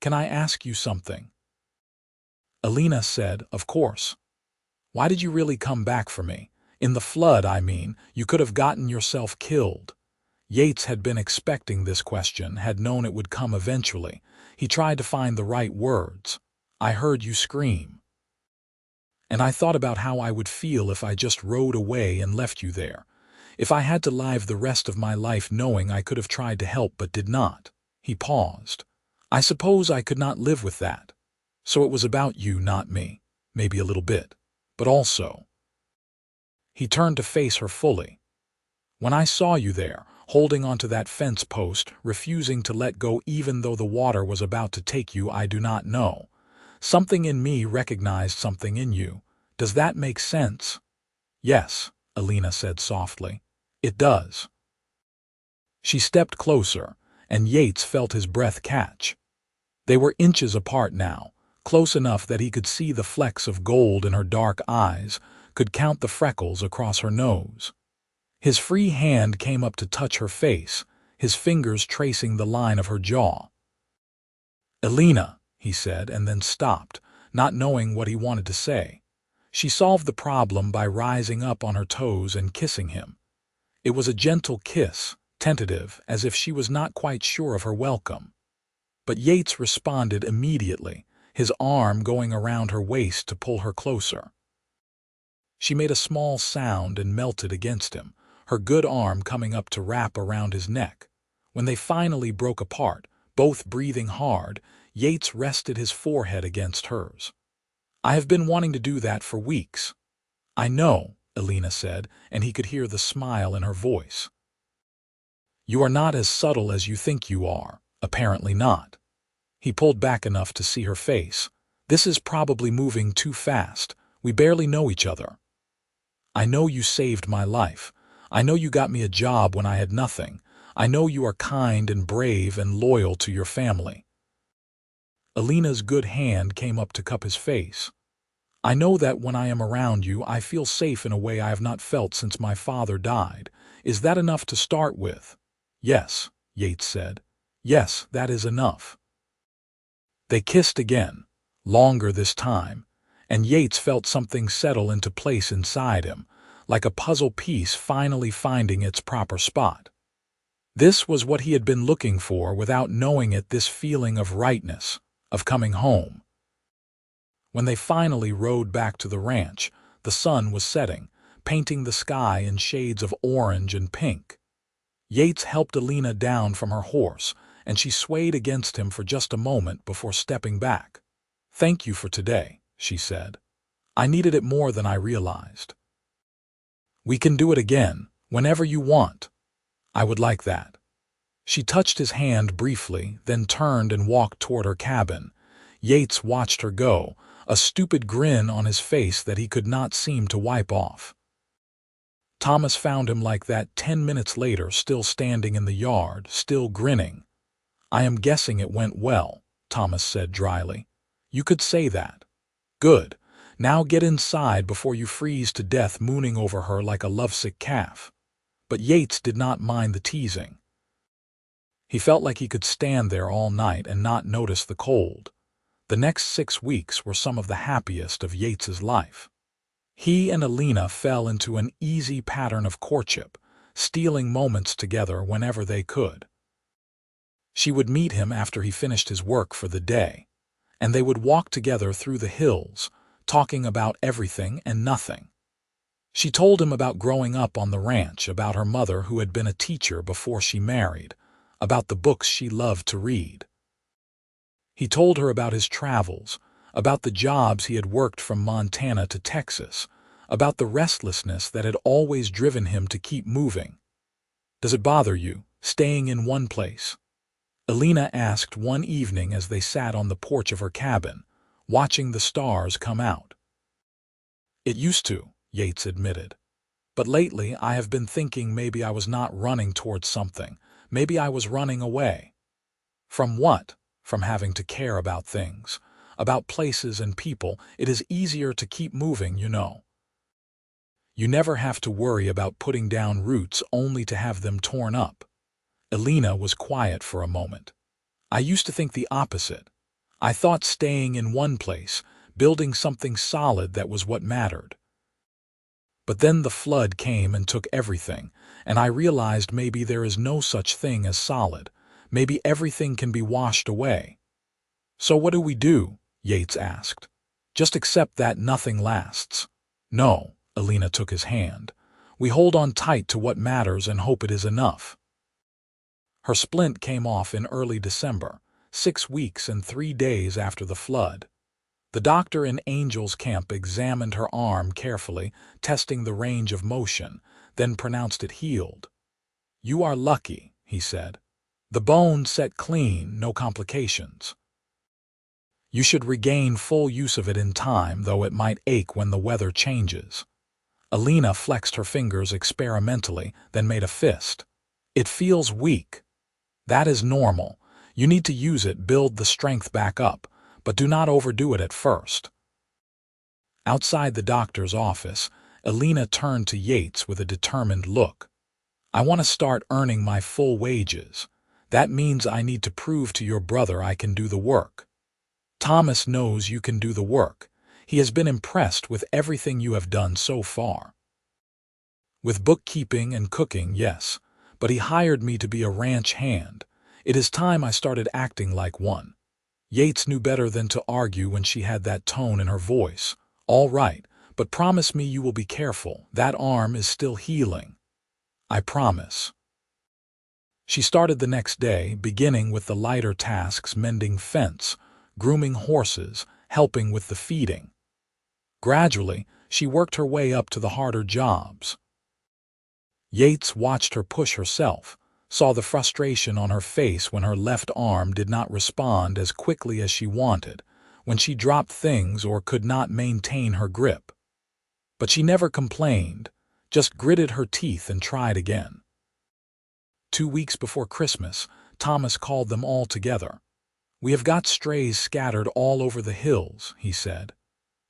Can I ask you something? Elena said, of course. Why did you really come back for me? In the flood, I mean. You could have gotten yourself killed. Yates had been expecting this question, had known it would come eventually. He tried to find the right words. I heard you scream. And I thought about how I would feel if I just rode away and left you there. If I had to live the rest of my life knowing I could have tried to help but did not. He paused. I suppose I could not live with that. So it was about you, not me. Maybe a little bit. But also. He turned to face her fully. When I saw you there, holding onto that fence post, refusing to let go even though the water was about to take you, I do not know. Something in me recognized something in you. Does that make sense? Yes, Elena said softly. It does. She stepped closer, and Yates felt his breath catch. They were inches apart now, close enough that he could see the flecks of gold in her dark eyes, could count the freckles across her nose. His free hand came up to touch her face, his fingers tracing the line of her jaw. Elena, he said, and then stopped, not knowing what he wanted to say. She solved the problem by rising up on her toes and kissing him. It was a gentle kiss, tentative, as if she was not quite sure of her welcome. But Yates responded immediately, his arm going around her waist to pull her closer. She made a small sound and melted against him, her good arm coming up to wrap around his neck. When they finally broke apart, both breathing hard, Yates rested his forehead against hers. I have been wanting to do that for weeks. I know, Elena said, and he could hear the smile in her voice. You are not as subtle as you think you are, apparently not. He pulled back enough to see her face. This is probably moving too fast. We barely know each other. I know you saved my life. I know you got me a job when I had nothing. I know you are kind and brave and loyal to your family. Elena's good hand came up to cup his face. I know that when I am around you, I feel safe in a way I have not felt since my father died. Is that enough to start with? Yes, Yates said. Yes, that is enough. They kissed again, longer this time, and Yates felt something settle into place inside him, like a puzzle piece finally finding its proper spot. This was what he had been looking for without knowing it, this feeling of rightness, of coming home. When they finally rode back to the ranch, the sun was setting, painting the sky in shades of orange and pink. Yates helped Elena down from her horse, and she swayed against him for just a moment before stepping back. Thank you for today, she said. I needed it more than I realized. We can do it again, whenever you want. I would like that. She touched his hand briefly, then turned and walked toward her cabin. Yates watched her go, a stupid grin on his face that he could not seem to wipe off. Thomas found him like that 10 minutes later, still standing in the yard, still grinning. I am guessing it went well, Thomas said dryly. You could say that. Good. Now get inside before you freeze to death mooning over her like a lovesick calf. But Yates did not mind the teasing. He felt like he could stand there all night and not notice the cold. The next 6 weeks were some of the happiest of Yates's life. He and Elena fell into an easy pattern of courtship, stealing moments together whenever they could. She would meet him after he finished his work for the day, and they would walk together through the hills, talking about everything and nothing. She told him about growing up on the ranch, about her mother who had been a teacher before she married, about the books she loved to read. He told her about his travels, about the jobs he had worked from Montana to Texas, about the restlessness that had always driven him to keep moving. Does it bother you, staying in one place? Elena asked one evening as they sat on the porch of her cabin, watching the stars come out. It used to, Yates admitted. But lately I have been thinking maybe I was not running towards something, maybe I was running away. From what? From having to care about things, about places and people. It is easier to keep moving, you know. You never have to worry about putting down roots only to have them torn up. Elena was quiet for a moment. I used to think the opposite. I thought staying in one place, building something solid, that was what mattered. But then the flood came and took everything, and I realized maybe there is no such thing as solid. Maybe everything can be washed away. So what do we do? Yates asked. Just accept that nothing lasts. No, Elena took his hand. We hold on tight to what matters and hope it is enough. Her splint came off in early December, 6 weeks and 3 days after the flood. The doctor in Angel's Camp examined her arm carefully, testing the range of motion, then pronounced it healed. You are lucky, he said. The bone set clean, no complications. You should regain full use of it in time, though it might ache when the weather changes. Elena flexed her fingers experimentally, then made a fist. It feels weak. That is normal. You need to use it, build the strength back up, but do not overdo it at first. Outside the doctor's office, Elena turned to Yates with a determined look. I want to start earning my full wages. That means I need to prove to your brother I can do the work. Thomas knows you can do the work. He has been impressed with everything you have done so far. With bookkeeping and cooking, yes, but he hired me to be a ranch hand. It is time I started acting like one. Yates knew better than to argue when she had that tone in her voice. All right, but promise me you will be careful. That arm is still healing. I promise. She started the next day, beginning with the lighter tasks: mending fence, grooming horses, helping with the feeding. Gradually, she worked her way up to the harder jobs. Yates watched her push herself, saw the frustration on her face when her left arm did not respond as quickly as she wanted, when she dropped things or could not maintain her grip. But she never complained, just gritted her teeth and tried again. 2 weeks before Christmas, Thomas called them all together. We have got strays scattered all over the hills, he said.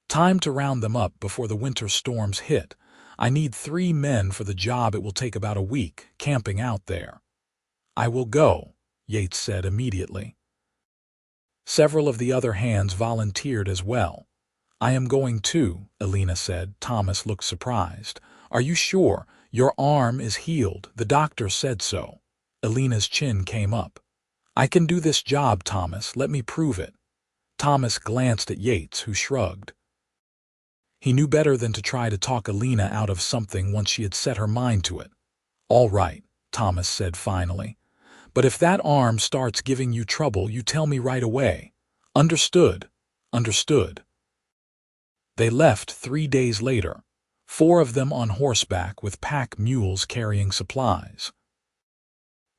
Time to round them up before the winter storms hit. I need 3 men for the job. It will take about a week, camping out there. I will go, Yates said immediately. Several of the other hands volunteered as well. I am going too, Elena said. Thomas looked surprised. Are you sure? Your arm is healed. The doctor said so. Elena's chin came up. I can do this job, Thomas. Let me prove it. Thomas glanced at Yates, who shrugged. He knew better than to try to talk Elena out of something once she had set her mind to it. All right, Thomas said finally. But if that arm starts giving you trouble, you tell me right away. Understood? Understood. They left 3 days later, 4 of them on horseback with pack mules carrying supplies.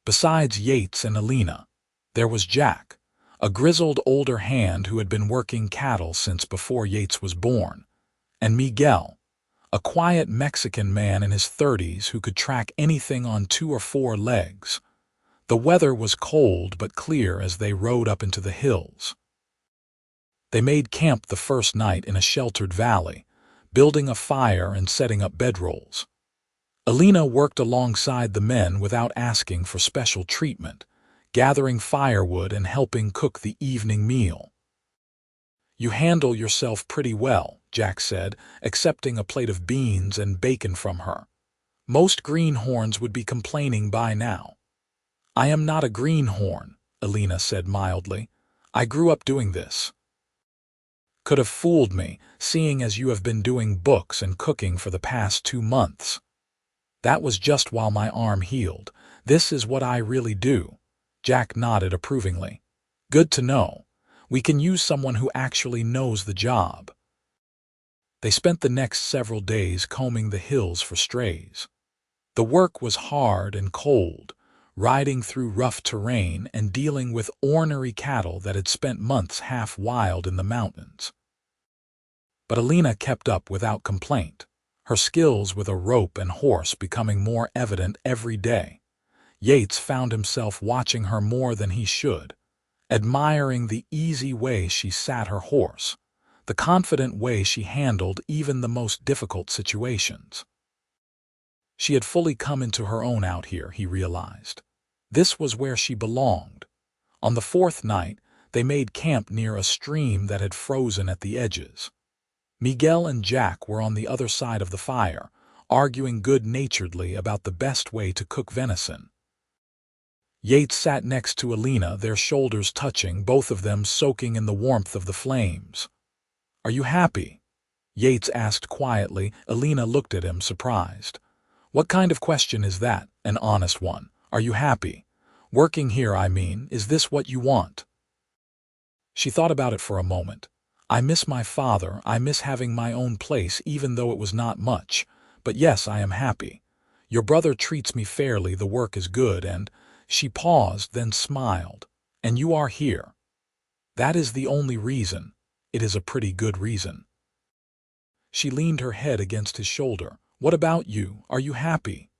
Besides Yates and Elena, there was Jack, a grizzled older hand who had been working cattle since before Yates was born, and Miguel, a quiet Mexican man in his 30s who could track anything on 2 or 4 legs. The weather was cold but clear as they rode up into the hills. They made camp the first night in a sheltered valley, building a fire and setting up bedrolls. Elena worked alongside the men without asking for special treatment, gathering firewood and helping cook the evening meal. "You handle yourself pretty well," Jack said, accepting a plate of beans and bacon from her. "Most greenhorns would be complaining by now." "I am not a greenhorn," Elena said mildly. "I grew up doing this." "Could have fooled me, seeing as you have been doing books and cooking for the past 2 months. That was just while my arm healed. This is what I really do." Jack nodded approvingly. "Good to know. We can use someone who actually knows the job." They spent the next several days combing the hills for strays. The work was hard and cold, riding through rough terrain and dealing with ornery cattle that had spent months half wild in the mountains. But Elena kept up without complaint, her skills with a rope and horse becoming more evident every day. Yates found himself watching her more than he should, admiring the easy way she sat her horse, the confident way she handled even the most difficult situations. She had fully come into her own out here, he realized. This was where she belonged. On the 4th night, they made camp near a stream that had frozen at the edges. Miguel and Jack were on the other side of the fire, arguing good-naturedly about the best way to cook venison. Yates sat next to Elena, their shoulders touching, both of them soaking in the warmth of the flames. "Are you happy?" Yates asked quietly. Elena looked at him, surprised. "What kind of question is that?" "An honest one. Are you happy? Working here, I mean. Is this what you want?" She thought about it for a moment. "I miss my father. I miss having my own place, even though it was not much. But yes, I am happy. Your brother treats me fairly, the work is good, and—" She paused, then smiled. "And you are here. That is the only reason. It is a pretty good reason." She leaned her head against his shoulder. "What about you? Are you happy?"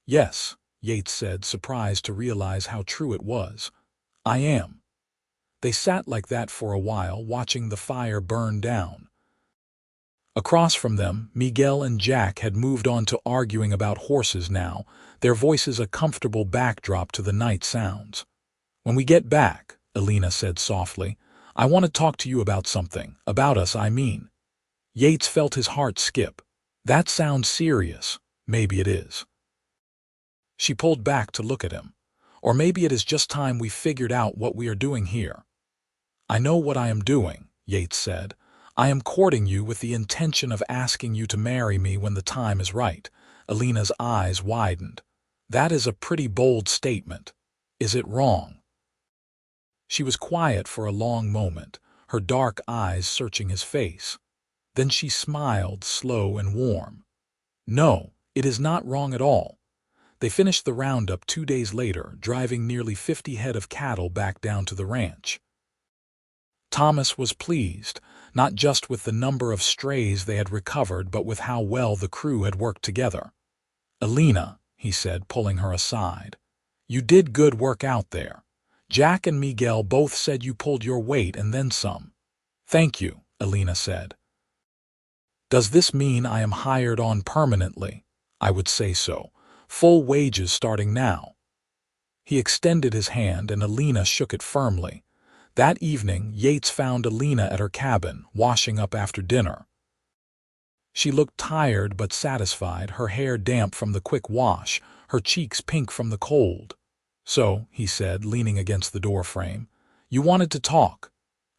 "Yes," Yates said, surprised to realize how true it was. "I am." They sat like that for a while, watching the fire burn down. Across from them, Miguel and Jack had moved on to arguing about horses now, their voices a comfortable backdrop to the night sounds. "When we get back," Elena said softly, "I want to talk to you about something. About us, I mean." Yates felt his heart skip. "That sounds serious." "Maybe it is." She pulled back to look at him. "Or maybe it is just time we figured out what we are doing here." "I know what I am doing," Yates said. "I am courting you with the intention of asking you to marry me when the time is right." Elena's eyes widened. "That is a pretty bold statement. Is it wrong?" She was quiet for a long moment, her dark eyes searching his face. Then she smiled, slow and warm. "No, it is not wrong at all." They finished the roundup 2 days later, driving nearly 50 head of cattle back down to the ranch. Thomas was pleased, not just with the number of strays they had recovered, but with how well the crew had worked together. "Elena," he said, pulling her aside, "you did good work out there. Jack and Miguel both said you pulled your weight and then some." "Thank you," Elena said. "Does this mean I am hired on permanently?" "I would say so. Full wages starting now." He extended his hand and Elena shook it firmly. That evening, Yates found Elena at her cabin, washing up after dinner. She looked tired but satisfied, her hair damp from the quick wash, her cheeks pink from the cold. "So," he said, leaning against the doorframe, "you wanted to talk."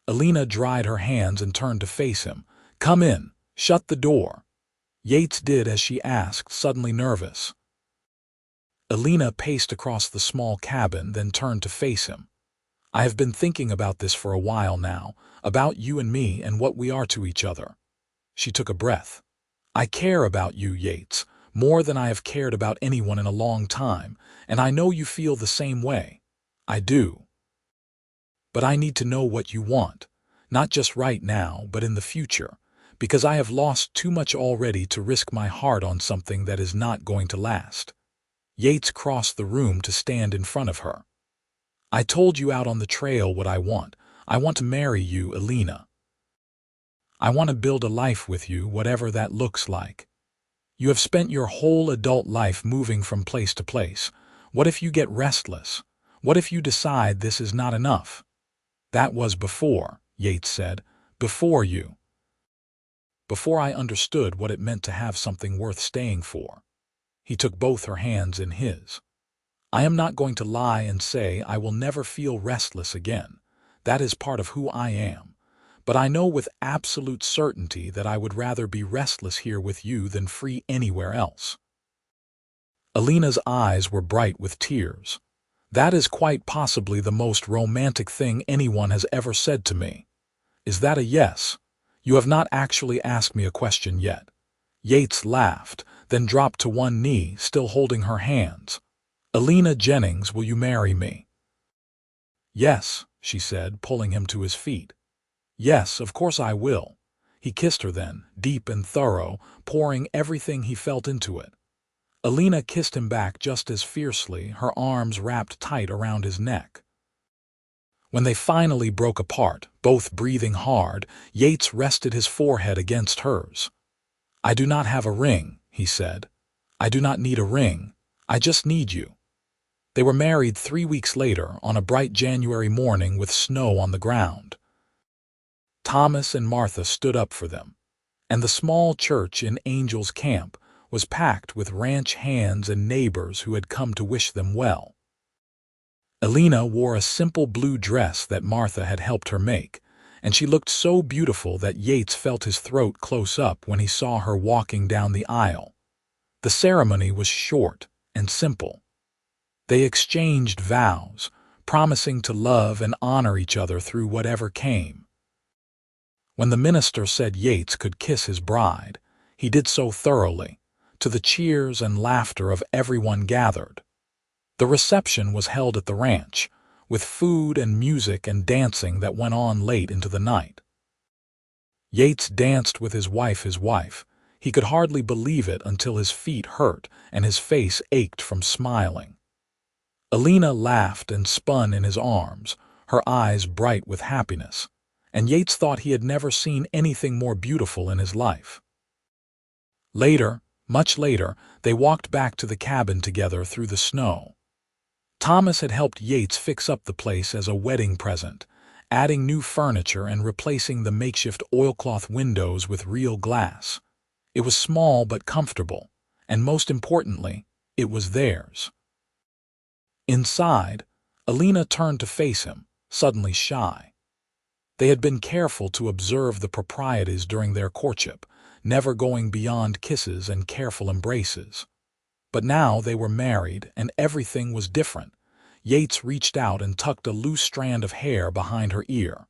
Elena dried her hands and turned to face him. "Come in. Shut the door." Yates did as she asked, suddenly nervous. Elena paced across the small cabin, then turned to face him. "I have been thinking about this for a while now, about you and me and what we are to each other." She took a breath. I care about you, Yates, more than I have cared about anyone in a long time, and I know you feel the same way. I do. But I need to know what you want, not just right now, but in the future, because I have lost too much already to risk my heart on something that is not going to last. Yates crossed the room to stand in front of her. I told you out on the trail what I want. I want to marry you, Elena. I want to build a life with you, whatever that looks like. You have spent your whole adult life moving from place to place. What if you get restless? What if you decide this is not enough? That was before, Yates said. Before you. Before I understood what it meant to have something worth staying for. He took both her hands in his. I am not going to lie and say I will never feel restless again. That is part of who I am. But I know with absolute certainty that I would rather be restless here with you than free anywhere else. Elena's eyes were bright with tears. That is quite possibly the most romantic thing anyone has ever said to me. Is that a yes? You have not actually asked me a question yet. Yates laughed, then dropped to one knee, still holding her hands. Elena Jennings, will you marry me? Yes, she said, pulling him to his feet. Yes, of course I will. He kissed her then, deep and thorough, pouring everything he felt into it. Elena kissed him back just as fiercely, her arms wrapped tight around his neck. When they finally broke apart, both breathing hard, Yates rested his forehead against hers. I do not have a ring, he said. I do not need a ring. I just need you. They were married 3 weeks later on a bright January morning with snow on the ground. Thomas and Martha stood up for them, and the small church in Angel's Camp was packed with ranch hands and neighbors who had come to wish them well. Elena wore a simple blue dress that Martha had helped her make, and she looked so beautiful that Yates felt his throat close up when he saw her walking down the aisle. The ceremony was short and simple. They exchanged vows, promising to love and honor each other through whatever came. When the minister said Yates could kiss his bride, he did so thoroughly, to the cheers and laughter of everyone gathered. The reception was held at the ranch, with food and music and dancing that went on late into the night. Yates danced with his wife. He could hardly believe it until his feet hurt and his face ached from smiling. Elena laughed and spun in his arms, her eyes bright with happiness, and Yates thought he had never seen anything more beautiful in his life. Later, much later, they walked back to the cabin together through the snow. Thomas had helped Yates fix up the place as a wedding present, adding new furniture and replacing the makeshift oilcloth windows with real glass. It was small but comfortable, and most importantly, it was theirs. Inside, Elena turned to face him, suddenly shy. They had been careful to observe the proprieties during their courtship, never going beyond kisses and careful embraces. But now they were married, and everything was different. Yates reached out and tucked a loose strand of hair behind her ear.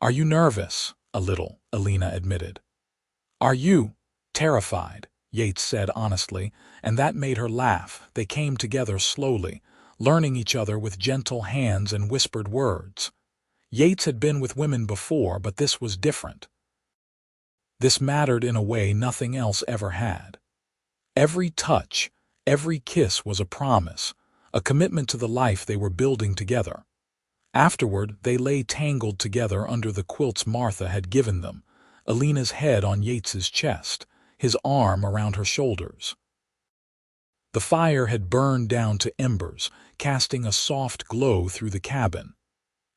"Are you nervous?" "A little," Elena admitted. "Are you terrified?" Yates said honestly, and that made her laugh. They came together slowly, learning each other with gentle hands and whispered words. Yates had been with women before, but this was different. This mattered in a way nothing else ever had. Every touch, every kiss was a promise, a commitment to the life they were building together. Afterward, they lay tangled together under the quilts Martha had given them, Elena's head on Yates's chest, his arm around her shoulders. The fire had burned down to embers, casting a soft glow through the cabin.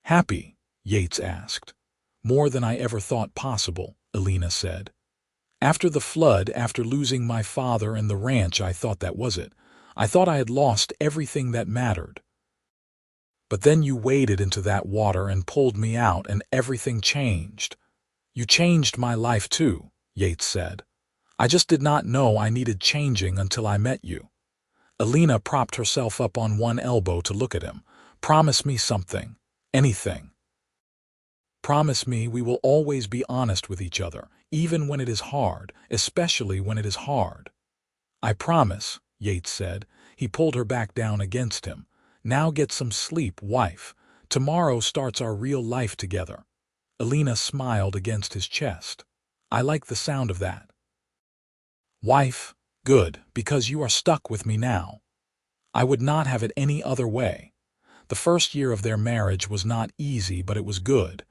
"Happy?" Yates asked. "More than I ever thought possible," Elena said. "After the flood, after losing my father and the ranch, I thought that was it. I thought I had lost everything that mattered. But then you waded into that water and pulled me out, and everything changed. You changed my life too," Yates said. "I just did not know I needed changing until I met you." Elena propped herself up on one elbow to look at him. "Promise me something. Anything. Promise me we will always be honest with each other, even when it is hard, especially when it is hard. I promise, Yates said. He pulled her back down against him. Now get some sleep, wife. Tomorrow starts our real life together. Elena smiled against his chest. I like the sound of that. Wife, good, because you are stuck with me now. I would not have it any other way. The first year of their marriage was not easy, but it was good.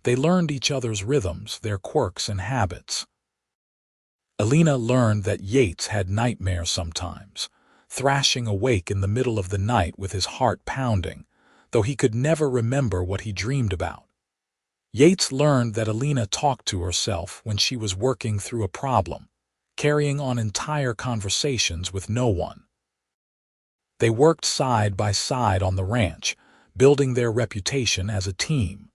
They learned each other's rhythms, their quirks and habits. Elena learned that Yates had nightmares sometimes, thrashing awake in the middle of the night with his heart pounding, though he could never remember what he dreamed about. Yates learned that Elena talked to herself when she was working through a problem, carrying on entire conversations with no one. They worked side by side on the ranch, building their reputation as a team.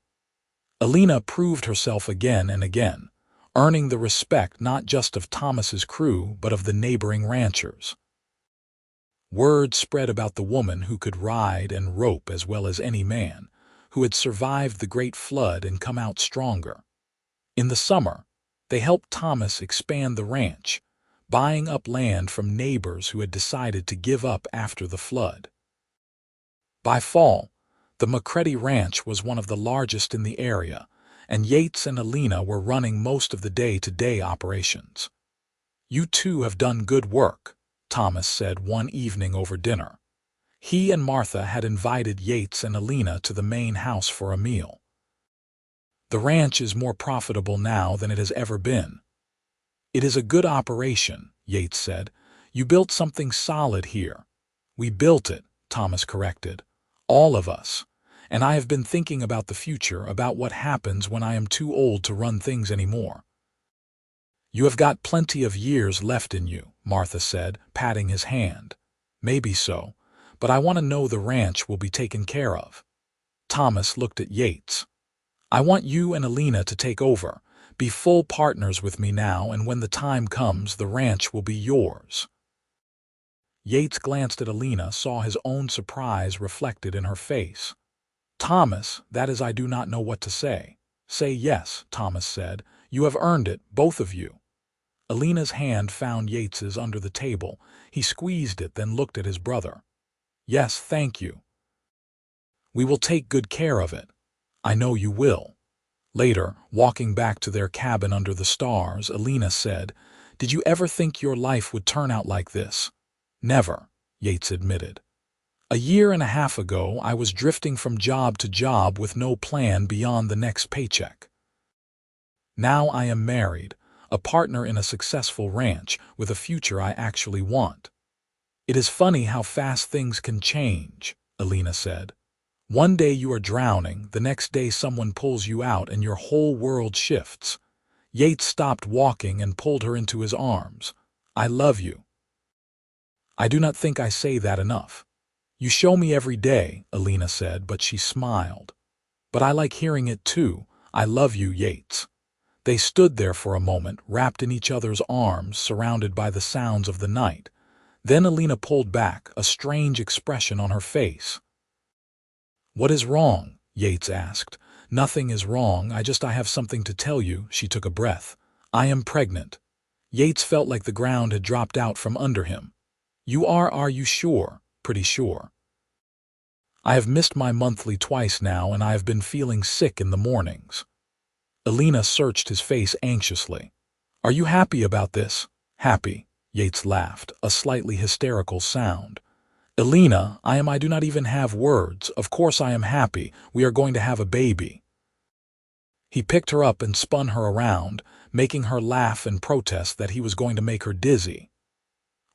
Elena proved herself again and again, earning the respect not just of Thomas's crew but of the neighboring ranchers. Word spread about the woman who could ride and rope as well as any man, who had survived the Great Flood and come out stronger. In the summer, they helped Thomas expand the ranch, buying up land from neighbors who had decided to give up after the flood. By fall, the McCready Ranch was one of the largest in the area, and Yates and Elena were running most of the day-to-day operations. You two have done good work, Thomas said one evening over dinner. He and Martha had invited Yates and Elena to the main house for a meal. The ranch is more profitable now than it has ever been. It is a good operation, Yates said. You built something solid here. We built it, Thomas corrected. All of us. And I have been thinking about the future, about what happens when I am too old to run things anymore. You have got plenty of years left in you, Martha said, patting his hand. Maybe so, but I want to know the ranch will be taken care of. Thomas looked at Yates. I want you and Elena to take over. Be full partners with me now, and when the time comes, the ranch will be yours. Yates glanced at Elena, saw his own surprise reflected in her face. Thomas, that is, I do not know what to say. Say yes, Thomas said. You have earned it, both of you. Elena's hand found Yates's under the table. He squeezed it, then looked at his brother. Yes, thank you. We will take good care of it. I know you will. Later, walking back to their cabin under the stars, Elena said, Did you ever think your life would turn out like this? Never, Yates admitted. A year and a half ago, I was drifting from job to job with no plan beyond the next paycheck. Now I am married, a partner in a successful ranch, with a future I actually want. It is funny how fast things can change, Elena said. One day you are drowning, the next day someone pulls you out and your whole world shifts. Yates stopped walking and pulled her into his arms. I love you. I do not think I say that enough. You show me every day, Elena said, but she smiled. But I like hearing it too. I love you, Yates. They stood there for a moment, wrapped in each other's arms, surrounded by the sounds of the night. Then Elena pulled back, a strange expression on her face. What is wrong? Yates asked. Nothing is wrong, I have something to tell you. She took a breath. I am pregnant. Yates felt like the ground had dropped out from under him. You are you sure? Pretty sure. I have missed my monthly twice now, and I have been feeling sick in the mornings. Elena searched his face anxiously. Are you happy about this? Happy, Yates laughed, a slightly hysterical sound. Elena, I do not even have words. Of course I am happy. We are going to have a baby. He picked her up and spun her around, making her laugh and protest that he was going to make her dizzy.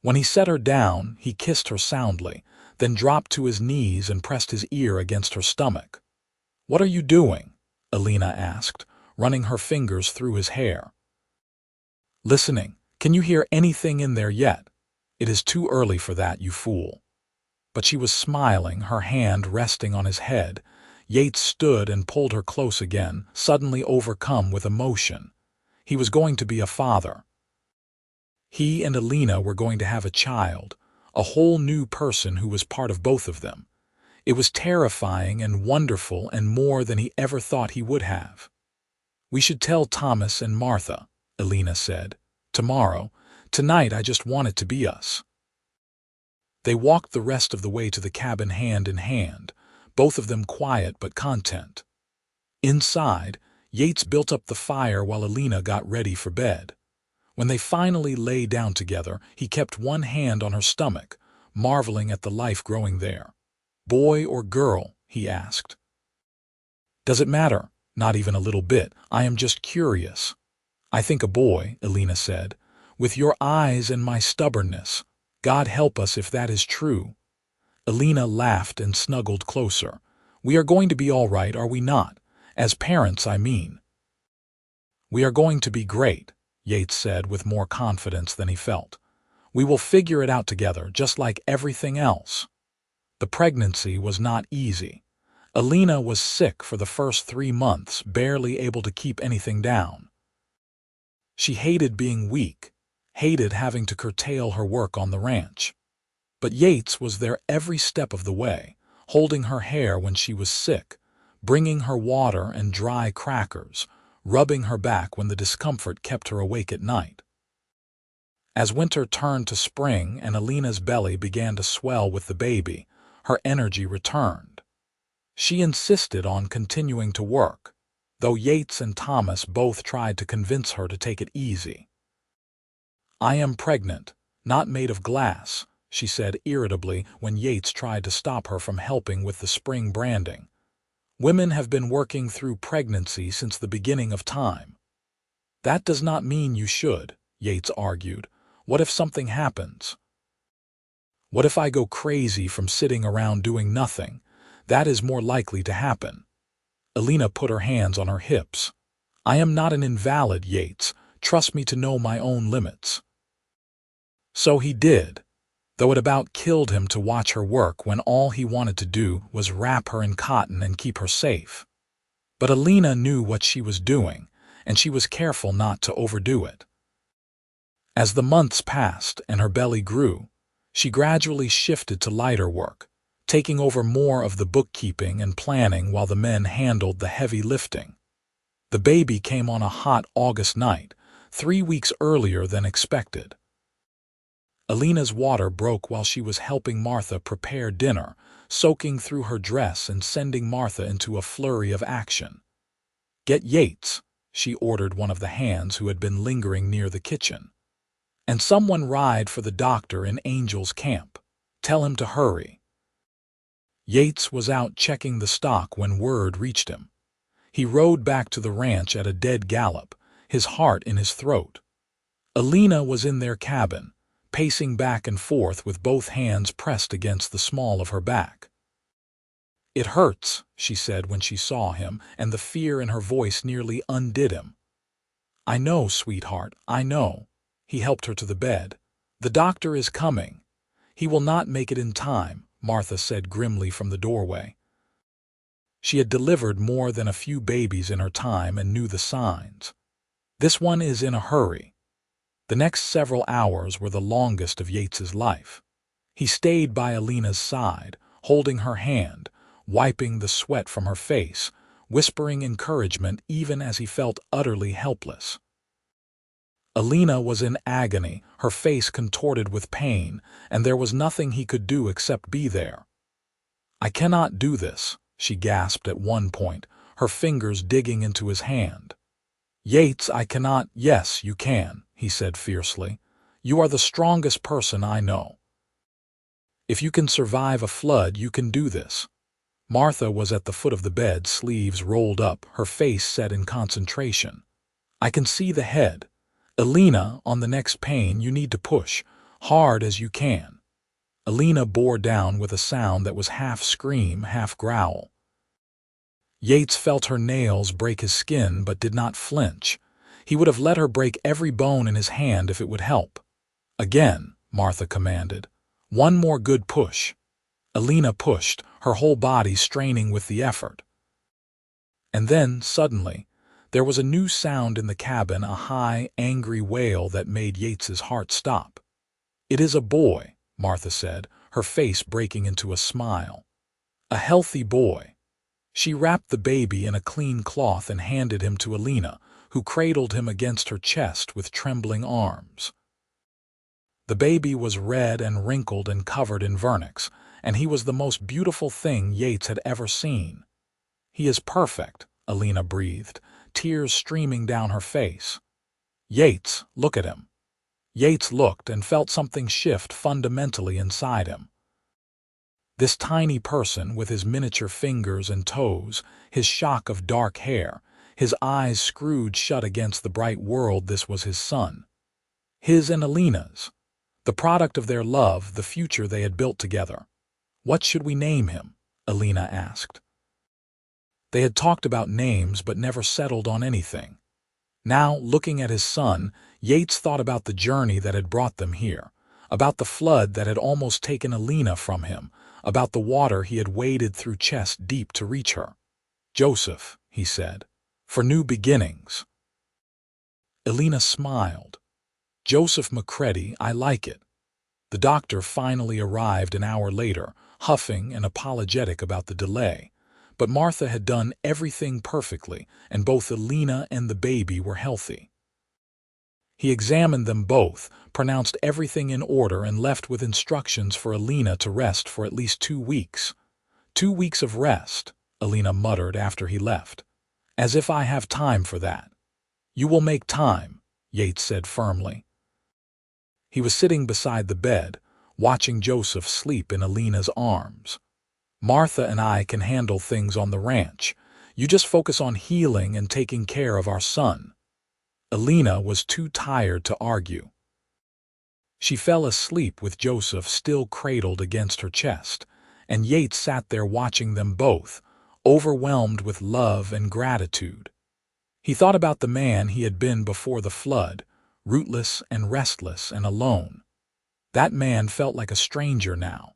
When he set her down, he kissed her soundly, then dropped to his knees and pressed his ear against her stomach. What are you doing? Elena asked, running her fingers through his hair. Listening. Can you hear anything in there yet? It is too early for that, you fool. But she was smiling, her hand resting on his head. Yates stood and pulled her close again, suddenly overcome with emotion. He was going to be a father. He and Elena were going to have a child, a whole new person who was part of both of them. It was terrifying and wonderful and more than he ever thought he would have. We should tell Thomas and Martha, Elena said. "Tomorrow. Tonight I just want it to be us." They walked the rest of the way to the cabin hand in hand, both of them quiet but content. Inside, Yates built up the fire while Elena got ready for bed. When they finally lay down together, he kept one hand on her stomach, marveling at the life growing there. "Boy or girl?" he asked. "Does it matter?" "Not even a little bit. I am just curious." "I think a boy," Elena said. "With your eyes and my stubbornness. God help us if that is true." Elena laughed and snuggled closer. "We are going to be all right, are we not? As parents, I mean." "We are going to be great," Yates said with more confidence than he felt. "We will figure it out together, just like everything else." The pregnancy was not easy. Elena was sick for the first 3 months, barely able to keep anything down. She hated being weak, hated having to curtail her work on the ranch. But Yates was there every step of the way, holding her hair when she was sick, bringing her water and dry crackers, rubbing her back when the discomfort kept her awake at night. As winter turned to spring and Elena's belly began to swell with the baby, her energy returned. She insisted on continuing to work, though Yates and Thomas both tried to convince her to take it easy. "I am pregnant, not made of glass," she said irritably when Yates tried to stop her from helping with the spring branding. "Women have been working through pregnancy since the beginning of time." "That does not mean you should," Yates argued. "What if something happens? What if I go crazy from sitting around doing nothing? That is more likely to happen." Elena put her hands on her hips. "I am not an invalid, Yates. Trust me to know my own limits." So he did, though it about killed him to watch her work when all he wanted to do was wrap her in cotton and keep her safe. But Elena knew what she was doing, and she was careful not to overdo it. As the months passed and her belly grew, she gradually shifted to lighter work, taking over more of the bookkeeping and planning while the men handled the heavy lifting. The baby came on a hot August night, 3 weeks earlier than expected. Elena's water broke while she was helping Martha prepare dinner, soaking through her dress and sending Martha into a flurry of action. "Get Yates," she ordered one of the hands who had been lingering near the kitchen. "And someone ride for the doctor in Angel's camp. Tell him to hurry." Yates was out checking the stock when word reached him. He rode back to the ranch at a dead gallop, his heart in his throat. Elena was in their cabin, pacing back and forth with both hands pressed against the small of her back. "It hurts," she said when she saw him, and the fear in her voice nearly undid him. "I know, sweetheart, I know." He helped her to the bed. "The doctor is coming." "He will not make it in time," Martha said grimly from the doorway. She had delivered more than a few babies in her time and knew the signs. This one is in a hurry. The next several hours were the longest of Yates's life. He stayed by Elena's side, holding her hand, wiping the sweat from her face, whispering encouragement even as he felt utterly helpless. Elena was in agony, her face contorted with pain, and there was nothing he could do except be there. "I cannot do this," she gasped at one point, her fingers digging into his hand. "Yates, I cannot." "Yes, you can," he said fiercely. "You are the strongest person I know. If you can survive a flood, you can do this." Martha was at the foot of the bed, sleeves rolled up, her face set in concentration. "I can see the head. Elena, on the next pane, you need to push, hard as you can." Elena bore down with a sound that was half scream, half growl. Yates felt her nails break his skin but did not flinch. He would have let her break every bone in his hand if it would help. "Again," Martha commanded. "One more good push." Elena pushed, her whole body straining with the effort. And then, suddenly, there was a new sound in the cabin, a high, angry wail that made Yates's heart stop. "It is a boy," Martha said, her face breaking into a smile. "A healthy boy." She wrapped the baby in a clean cloth and handed him to Elena, who cradled him against her chest with trembling arms. The baby was red and wrinkled and covered in vernix, and he was the most beautiful thing Yates had ever seen. "He is perfect," Elena breathed, tears streaming down her face. "Yates, look at him." Yates looked and felt something shift fundamentally inside him. This tiny person with his miniature fingers and toes, his shock of dark hair, his eyes screwed shut against the bright world, this was his son. His and Elena's. The product of their love, the future they had built together. "What should we name him?" Elena asked. They had talked about names but never settled on anything. Now, looking at his son, Yates thought about the journey that had brought them here, about the flood that had almost taken Elena from him, about the water he had waded through chest deep to reach her. "Joseph," he said, "for new beginnings." Elena smiled. "Joseph McCready, I like it." The doctor finally arrived an hour later, huffing and apologetic about the delay. But Martha had done everything perfectly, and both Elena and the baby were healthy. He examined them both, pronounced everything in order, and left with instructions for Elena to rest for at least 2 weeks. 2 weeks of rest, Elena muttered after he left. "As if I have time for that." "You will make time," Yates said firmly. He was sitting beside the bed, watching Joseph sleep in Elena's arms. "Martha and I can handle things on the ranch. You just focus on healing and taking care of our son." Elena was too tired to argue. She fell asleep with Joseph still cradled against her chest, and Yates sat there watching them both, overwhelmed with love and gratitude. He thought about the man he had been before the flood, rootless and restless and alone. That man felt like a stranger now.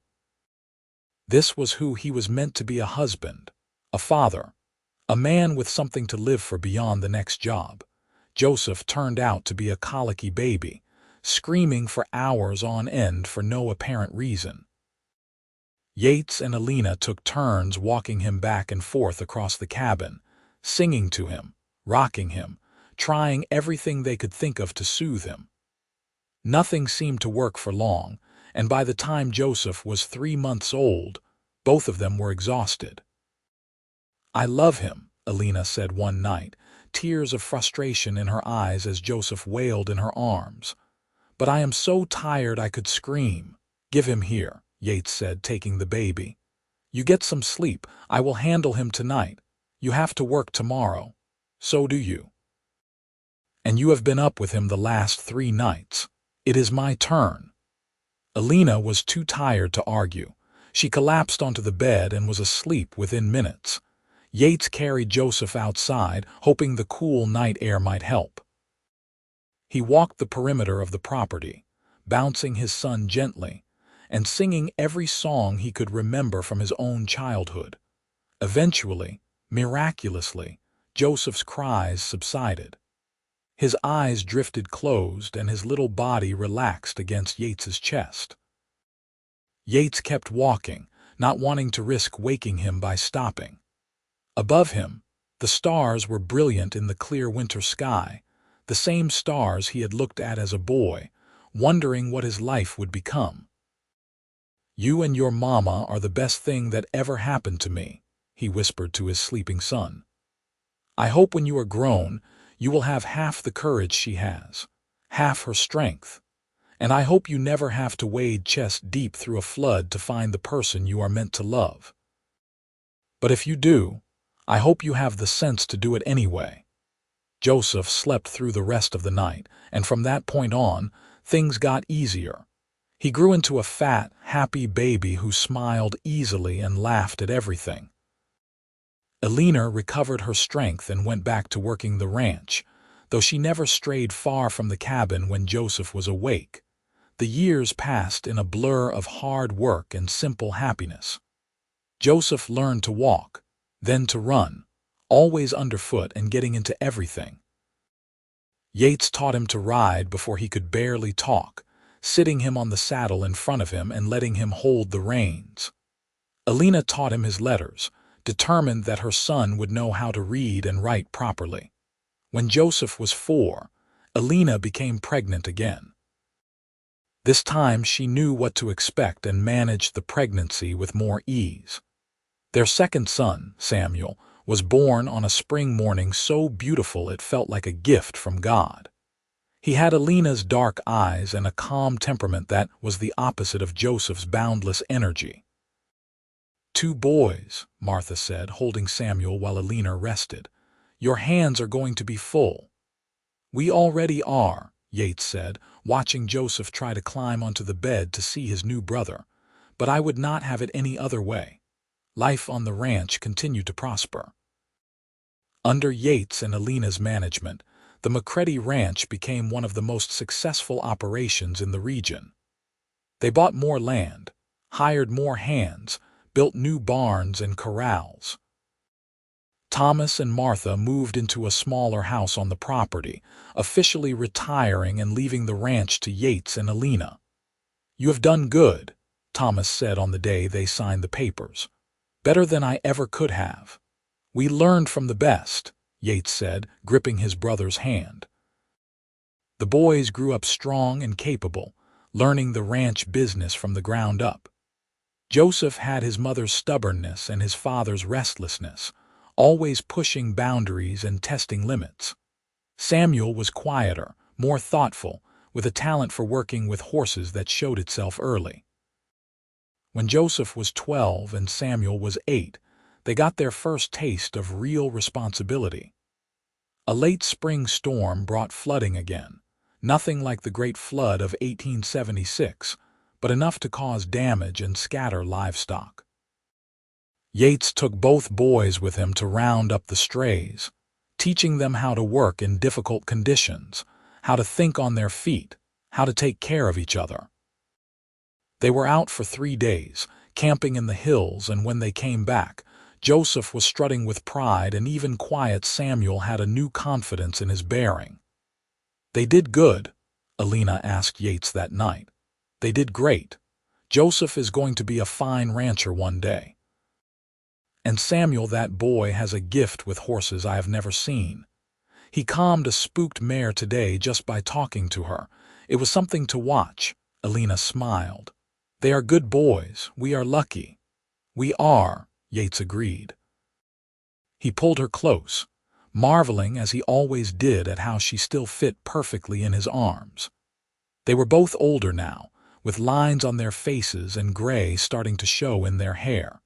This was who he was meant to be: a husband, a father, a man with something to live for beyond the next job. Joseph turned out to be a colicky baby, screaming for hours on end for no apparent reason. Yates and Elena took turns walking him back and forth across the cabin, singing to him, rocking him, trying everything they could think of to soothe him. Nothing seemed to work for long, and by the time Joseph was 3 months old, both of them were exhausted. "I love him," Elena said one night, tears of frustration in her eyes as Joseph wailed in her arms. "But I am so tired I could scream." "Give him here," Yates said, taking the baby. "You get some sleep. I will handle him tonight. You have to work tomorrow. So do you. And you have been up with him the last 3 nights. It is my turn." Elena was too tired to argue. She collapsed onto the bed and was asleep within minutes. Yates carried Joseph outside, hoping the cool night air might help. He walked the perimeter of the property, bouncing his son gently, and singing every song he could remember from his own childhood. Eventually, miraculously, Joseph's cries subsided. His eyes drifted closed and his little body relaxed against Yates's chest. Yates kept walking, not wanting to risk waking him by stopping. Above him, the stars were brilliant in the clear winter sky, the same stars he had looked at as a boy, wondering what his life would become. "You and your mama are the best thing that ever happened to me," he whispered to his sleeping son. "I hope when you are grown, you will have half the courage she has, half her strength. And I hope you never have to wade chest deep through a flood to find the person you are meant to love. But if you do, I hope you have the sense to do it anyway." Joseph slept through the rest of the night, and from that point on, things got easier. He grew into a fat, happy baby who smiled easily and laughed at everything. Elena recovered her strength and went back to working the ranch, though she never strayed far from the cabin when Joseph was awake. The years passed in a blur of hard work and simple happiness. Joseph learned to walk, then to run, always underfoot and getting into everything. Yates taught him to ride before he could barely talk, sitting him on the saddle in front of him and letting him hold the reins. Elena taught him his letters, determined that her son would know how to read and write properly. When Joseph was 4, Elena became pregnant again. This time she knew what to expect and managed the pregnancy with more ease. Their second son, Samuel, was born on a spring morning so beautiful it felt like a gift from God. He had Elena's dark eyes and a calm temperament that was the opposite of Joseph's boundless energy. "2 boys," Martha said, holding Samuel while Elena rested. "Your hands are going to be full." "We already are," Yates said, watching Joseph try to climb onto the bed to see his new brother. "But I would not have it any other way." Life on the ranch continued to prosper. Under Yates and Elena's management, the McCready Ranch became one of the most successful operations in the region. They bought more land, hired more hands, built new barns and corrals. Thomas and Martha moved into a smaller house on the property, officially retiring and leaving the ranch to Yates and Elena. "You have done good," Thomas said on the day they signed the papers. "Better than I ever could have." "We learned from the best," Yates said, gripping his brother's hand. The boys grew up strong and capable, learning the ranch business from the ground up. Joseph had his mother's stubbornness and his father's restlessness, always pushing boundaries and testing limits. Samuel was quieter, more thoughtful, with a talent for working with horses that showed itself early. When Joseph was 12 and Samuel was 8, they got their first taste of real responsibility. A late spring storm brought flooding again, nothing like the Great Flood of 1876, but enough to cause damage and scatter livestock. Yates took both boys with him to round up the strays, teaching them how to work in difficult conditions, how to think on their feet, how to take care of each other. They were out for 3 days, camping in the hills, and when they came back, Joseph was strutting with pride, and even quiet Samuel had a new confidence in his bearing. "They did good," Elena asked Yates that night. "They did great. Joseph is going to be a fine rancher one day. And Samuel, that boy, has a gift with horses I have never seen. He calmed a spooked mare today just by talking to her. It was something to watch." Elena smiled. "They are good boys. We are lucky." "We are," Yates agreed. He pulled her close, marveling as he always did at how she still fit perfectly in his arms. They were both older now, with lines on their faces and gray starting to show in their hair.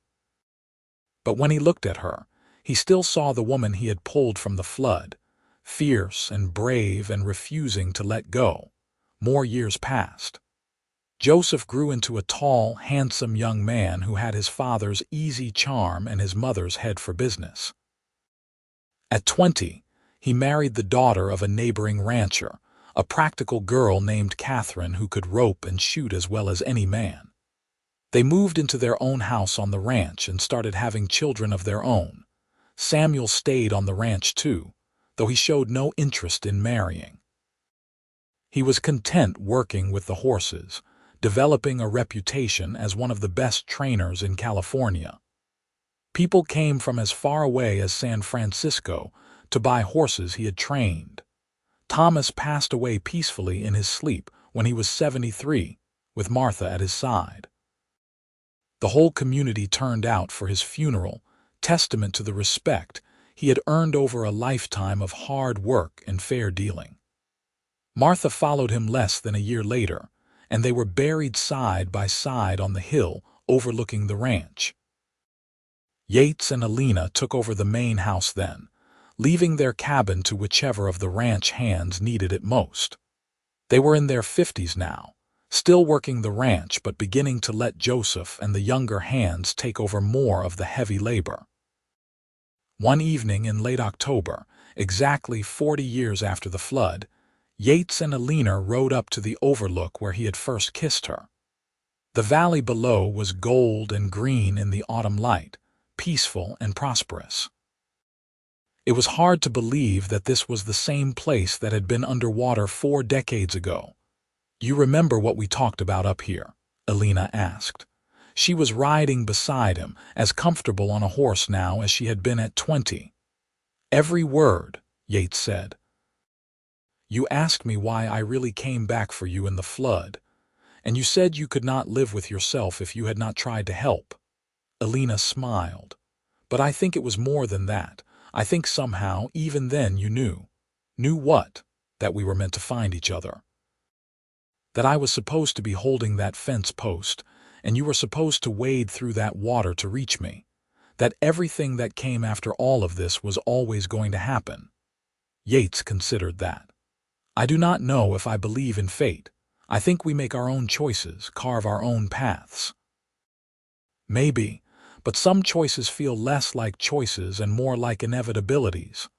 But when he looked at her, he still saw the woman he had pulled from the flood, fierce and brave and refusing to let go. More years passed. Joseph grew into a tall, handsome young man who had his father's easy charm and his mother's head for business. At 20, he married the daughter of a neighboring rancher, a practical girl named Catherine who could rope and shoot as well as any man. They moved into their own house on the ranch and started having children of their own. Samuel stayed on the ranch too, though he showed no interest in marrying. He was content working with the horses, developing a reputation as one of the best trainers in California. People came from as far away as San Francisco to buy horses he had trained. Thomas passed away peacefully in his sleep when he was 73, with Martha at his side. The whole community turned out for his funeral, testament to the respect he had earned over a lifetime of hard work and fair dealing. Martha followed him less than a year later, and they were buried side by side on the hill overlooking the ranch. Yates and Elena took over the main house then, leaving their cabin to whichever of the ranch hands needed it most. They were in their 50s now, still working the ranch but beginning to let Joseph and the younger hands take over more of the heavy labor. One evening in late October, exactly 40 years after the flood, Yates and Elena rode up to the overlook where he had first kissed her. The valley below was gold and green in the autumn light, peaceful and prosperous. It was hard to believe that this was the same place that had been underwater 4 decades ago. "You remember what we talked about up here?" Elena asked. She was riding beside him, as comfortable on a horse now as she had been at 20. "Every word," Yates said. "You asked me why I really came back for you in the flood, and you said you could not live with yourself if you had not tried to help." Elena smiled. "But I think it was more than that. I think somehow, even then, you knew." "Knew what?" "That we were meant to find each other. That I was supposed to be holding that fence post, and you were supposed to wade through that water to reach me. That everything that came after all of this was always going to happen." Yates considered that. "I do not know if I believe in fate. I think we make our own choices, carve our own paths." "Maybe, but some choices feel less like choices and more like inevitabilities."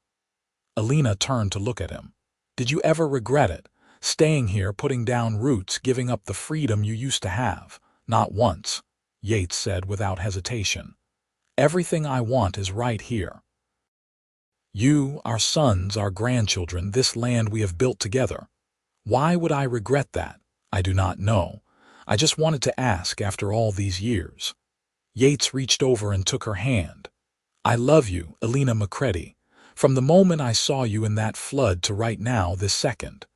Elena turned to look at him. "Did you ever regret it? Staying here, putting down roots, giving up the freedom you used to have?" "Not once," Yates said without hesitation. "Everything I want is right here. You, our sons, our grandchildren, this land we have built together. Why would I regret that? I do not know. I just wanted to ask after all these years." Yates reached over and took her hand. "I love you, Elena McCready, from the moment I saw you in that flood to right now, this second.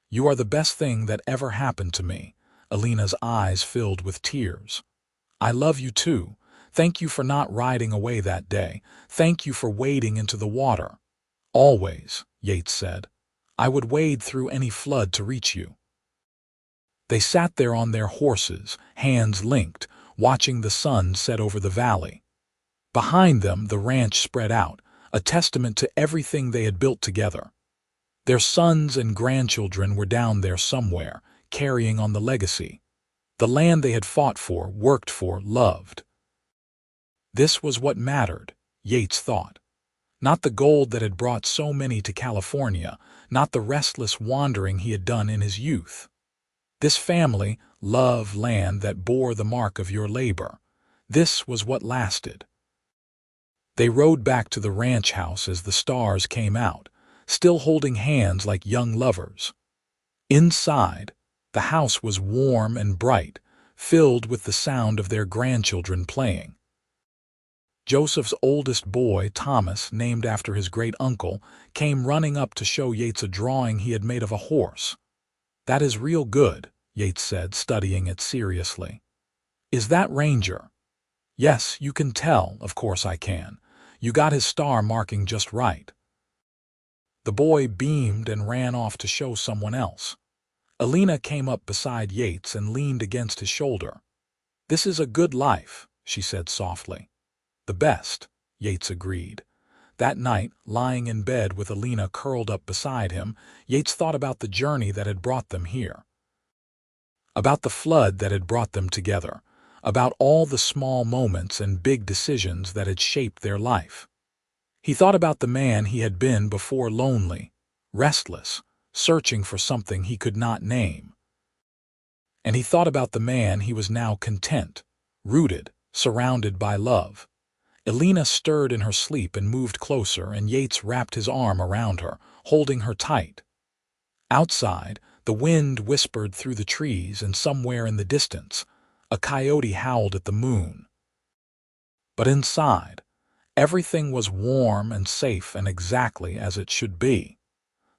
You are the best thing that ever happened to me." Elena's eyes filled with tears. "I love you too. Thank you for not riding away that day. Thank you for wading into the water." "Always," Yates said. "I would wade through any flood to reach you." They sat there on their horses, hands linked, watching the sun set over the valley. Behind them, the ranch spread out, a testament to everything they had built together. Their sons and grandchildren were down there somewhere, carrying on the legacy. The land they had fought for, worked for, loved. This was what mattered, Yates thought. Not the gold that had brought so many to California, not the restless wandering he had done in his youth. This family, love, land that bore the mark of your labor. This was what lasted. They rode back to the ranch house as the stars came out, still holding hands like young lovers. Inside, the house was warm and bright, filled with the sound of their grandchildren playing. Joseph's oldest boy, Thomas, named after his great-uncle, came running up to show Yates a drawing he had made of a horse. "That is real good," Yates said, studying it seriously. "Is that Ranger?" "Yes, you can tell. Of course I can. You got his star marking just right." The boy beamed and ran off to show someone else. Elena came up beside Yates and leaned against his shoulder. "This is a good life," she said softly. "The best," Yates agreed. That night, lying in bed with Elena curled up beside him, Yates thought about the journey that had brought them here. About the flood that had brought them together. About all the small moments and big decisions that had shaped their life. He thought about the man he had been before, lonely, restless, searching for something he could not name. And he thought about the man he was now, content, rooted, surrounded by love. Elena stirred in her sleep and moved closer, and Yates wrapped his arm around her, holding her tight. Outside, the wind whispered through the trees, and somewhere in the distance, a coyote howled at the moon. But inside, everything was warm and safe and exactly as it should be.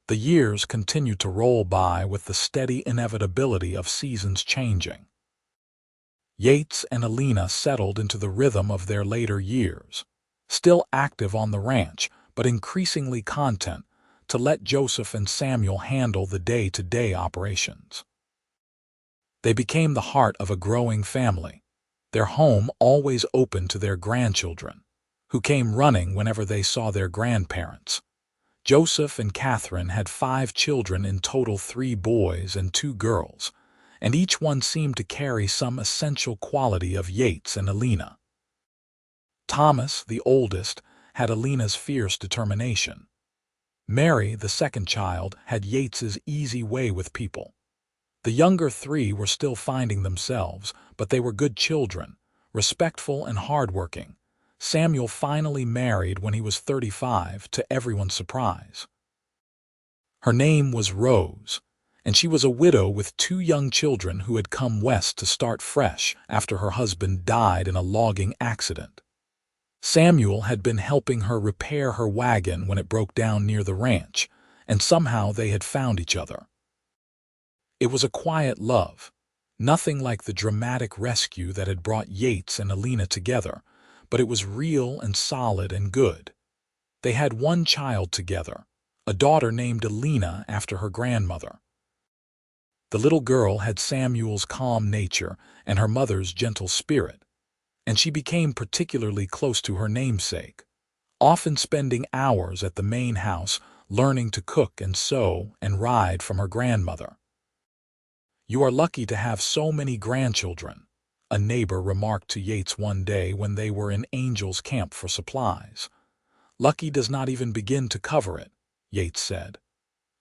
The years continued to roll by with the steady inevitability of seasons changing. Yates and Elena settled into the rhythm of their later years, still active on the ranch, but increasingly content to let Joseph and Samuel handle the day-to-day operations. They became the heart of a growing family, their home always open to their grandchildren, who came running whenever they saw their grandparents. Joseph and Catherine had 5 children in total, 3 boys and 2 girls, and each one seemed to carry some essential quality of Yates and Elena. Thomas, the oldest, had Elena's fierce determination. Mary, the second child, had Yates's easy way with people. The younger 3 were still finding themselves, but they were good children, respectful and hardworking. Samuel finally married when he was 35, to everyone's surprise. Her name was Rose, and she was a widow with 2 young children who had come west to start fresh after her husband died in a logging accident. Samuel had been helping her repair her wagon when it broke down near the ranch, and somehow they had found each other. It was a quiet love, nothing like the dramatic rescue that had brought Yates and Elena together, but it was real and solid and good. They had one child together, a daughter named Elena after her grandmother. The little girl had Samuel's calm nature and her mother's gentle spirit, and she became particularly close to her namesake, often spending hours at the main house learning to cook and sew and ride from her grandmother. "You are lucky to have so many grandchildren," a neighbor remarked to Yates one day when they were in Angel's camp for supplies. "Lucky does not even begin to cover it," Yates said.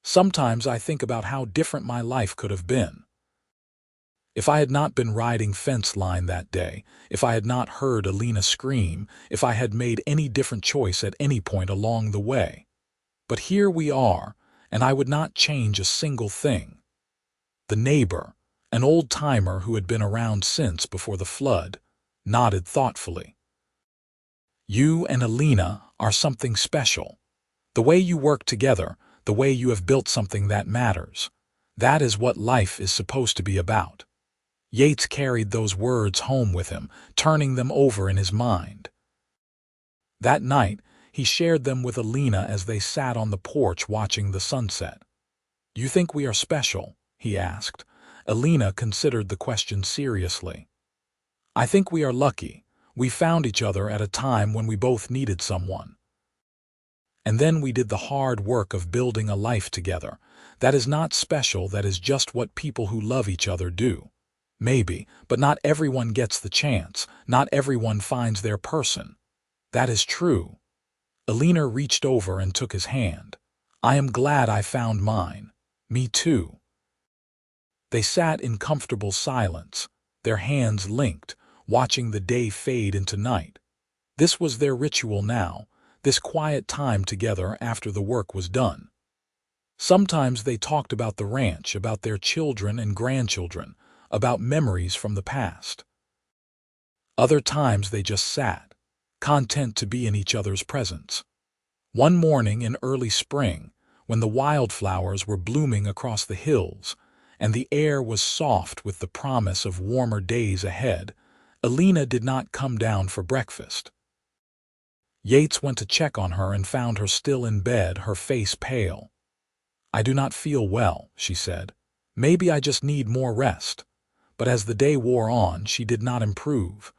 "Sometimes I think about how different my life could have been. If I had not been riding fence line that day, if I had not heard Elena scream, if I had made any different choice at any point along the way. But here we are, and I would not change a single thing." The neighbor, an old-timer who had been around since before the flood, nodded thoughtfully. "You and Elena are something special. The way you work together, the way you have built something that matters, that is what life is supposed to be about." Yates carried those words home with him, turning them over in his mind. That night, he shared them with Elena as they sat on the porch watching the sunset. "You think we are special?" he asked. Elena considered the question seriously. "I think we are lucky. We found each other at a time when we both needed someone. And then we did the hard work of building a life together. That is not special, that is just what people who love each other do. Maybe, but not everyone gets the chance. Not everyone finds their person." "That is true." Elena reached over and took his hand. "I am glad I found mine." "Me too." They sat in comfortable silence, their hands linked, watching the day fade into night. This was their ritual now, this quiet time together after the work was done. Sometimes they talked about the ranch, about their children and grandchildren, about memories from the past. Other times they just sat, content to be in each other's presence. One morning in early spring, when the wildflowers were blooming across the hills, and the air was soft with the promise of warmer days ahead, Elena did not come down for breakfast. Yates went to check on her and found her still in bed, her face pale. "I do not feel well," she said. "Maybe I just need more rest." But as the day wore on, she did not improve.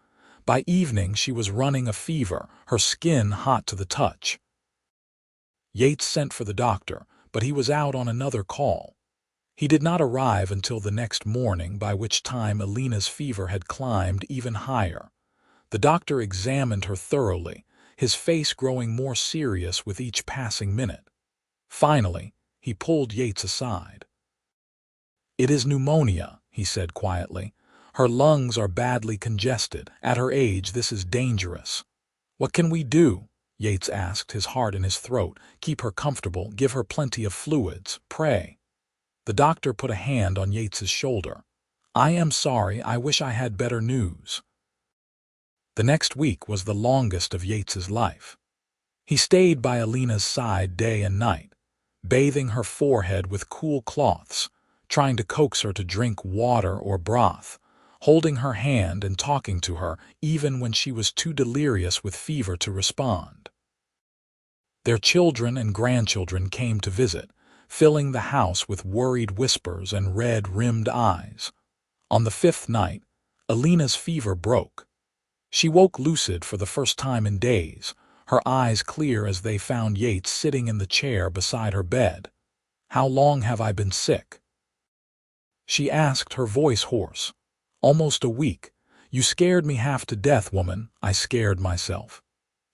By evening, she was running a fever, her skin hot to the touch. Yates sent for the doctor, but he was out on another call. He did not arrive until the next morning, by which time Elena's fever had climbed even higher. The doctor examined her thoroughly, his face growing more serious with each passing minute. Finally, he pulled Yates aside. "It is pneumonia," he said quietly. "Her lungs are badly congested. At her age, this is dangerous." "What can we do?" Yates asked, his heart in his throat. "Keep her comfortable, give her plenty of fluids, pray." The doctor put a hand on Yates's shoulder. "I am sorry, I wish I had better news." The next week was the longest of Yates's life. He stayed by Elena's side day and night, bathing her forehead with cool cloths, trying to coax her to drink water or broth, holding her hand and talking to her even when she was too delirious with fever to respond. Their children and grandchildren came to visit, filling the house with worried whispers and red-rimmed eyes. On the fifth night, Elena's fever broke. She woke lucid for the first time in days, her eyes clear as they found Yates sitting in the chair beside her bed. "How long have I been sick?" she asked, her voice hoarse. "Almost a week. You scared me half to death, woman." "I scared myself."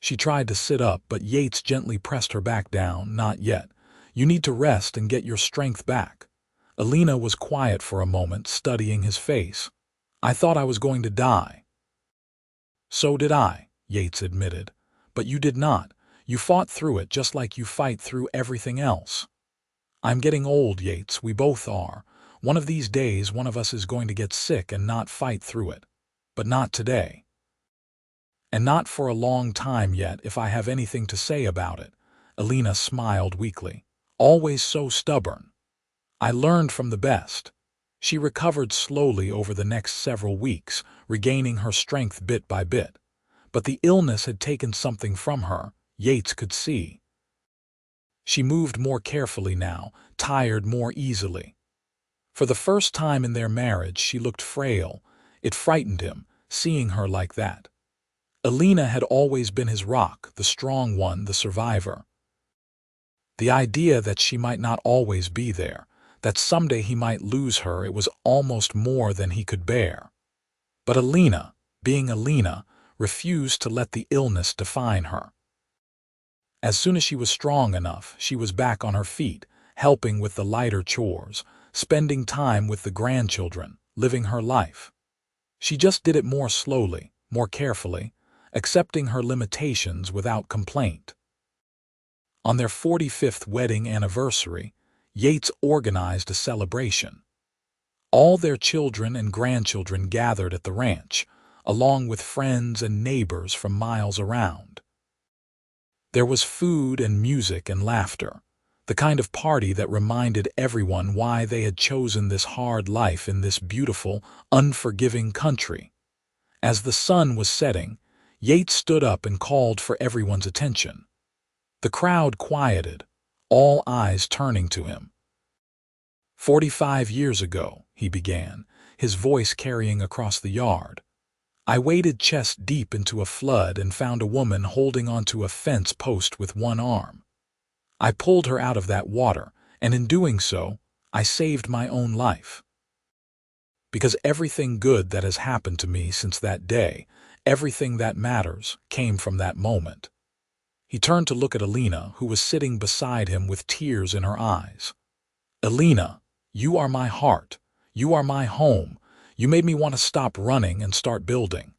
She tried to sit up, but Yates gently pressed her back down. "Not yet. You need to rest and get your strength back." Elena was quiet for a moment, studying his face. "I thought I was going to die." "So did I," Yates admitted. "But you did not. You fought through it just like you fight through everything else." "I'm getting old, Yates. We both are. One of these days, one of us is going to get sick and not fight through it. But not today." And not for a long time yet, if I have anything to say about it. Elena smiled weakly. Always so stubborn. I learned from the best. She recovered slowly over the next several weeks, regaining her strength bit by bit. But the illness had taken something from her, Yates could see. She moved more carefully now, tired more easily. For the first time in their marriage, she looked frail. It frightened him, seeing her like that. Elena had always been his rock, the strong one, the survivor. The idea that she might not always be there, that someday he might lose her, it was almost more than he could bear. But Elena, being Elena, refused to let the illness define her. As soon as she was strong enough, she was back on her feet, helping with the lighter chores, spending time with the grandchildren, living her life. She just did it more slowly, more carefully, accepting her limitations without complaint. On their 45th wedding anniversary, Yates organized a celebration. All their children and grandchildren gathered at the ranch, along with friends and neighbors from miles around. There was food and music and laughter, the kind of party that reminded everyone why they had chosen this hard life in this beautiful, unforgiving country. As the sun was setting, Yates stood up and called for everyone's attention. The crowd quieted, all eyes turning to him. 45 years ago, he began, his voice carrying across the yard. I waded chest deep into a flood and found a woman holding onto a fence post with one arm. I pulled her out of that water, and in doing so, I saved my own life. Because everything good that has happened to me since that day, everything that matters, came from that moment. He turned to look at Elena, who was sitting beside him with tears in her eyes. Elena, you are my heart. You are my home. You made me want to stop running and start building.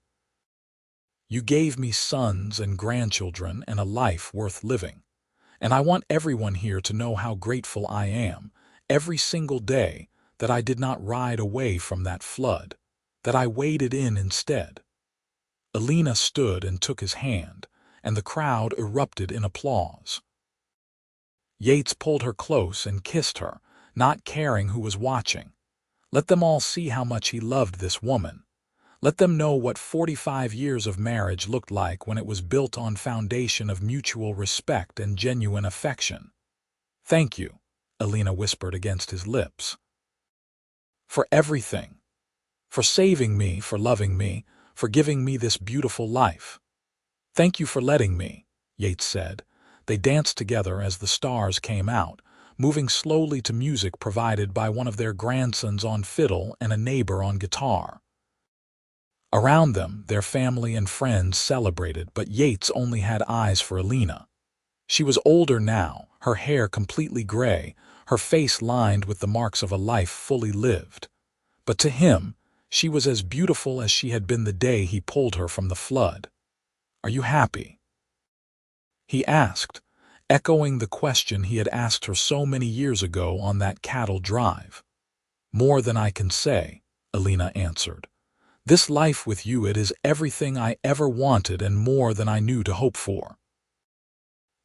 You gave me sons and grandchildren and a life worth living. And I want everyone here to know how grateful I am, every single day, that I did not ride away from that flood, that I waded in instead. Elena stood and took his hand, and the crowd erupted in applause. Yates pulled her close and kissed her, not caring who was watching. Let them all see how much he loved this woman. Let them know what 45 years of marriage looked like when it was built on foundation of mutual respect and genuine affection. Thank you, Elena whispered against his lips. For everything. For saving me, for loving me, for giving me this beautiful life. Thank you for letting me, Yates said. They danced together as the stars came out, moving slowly to music provided by one of their grandsons on fiddle and a neighbor on guitar. Around them, their family and friends celebrated, but Yates only had eyes for Elena. She was older now, her hair completely gray, her face lined with the marks of a life fully lived. But to him, she was as beautiful as she had been the day he pulled her from the flood. Are you happy? He asked, echoing the question he had asked her so many years ago on that cattle drive. More than I can say, Elena answered. This life with you, it is everything I ever wanted and more than I knew to hope for.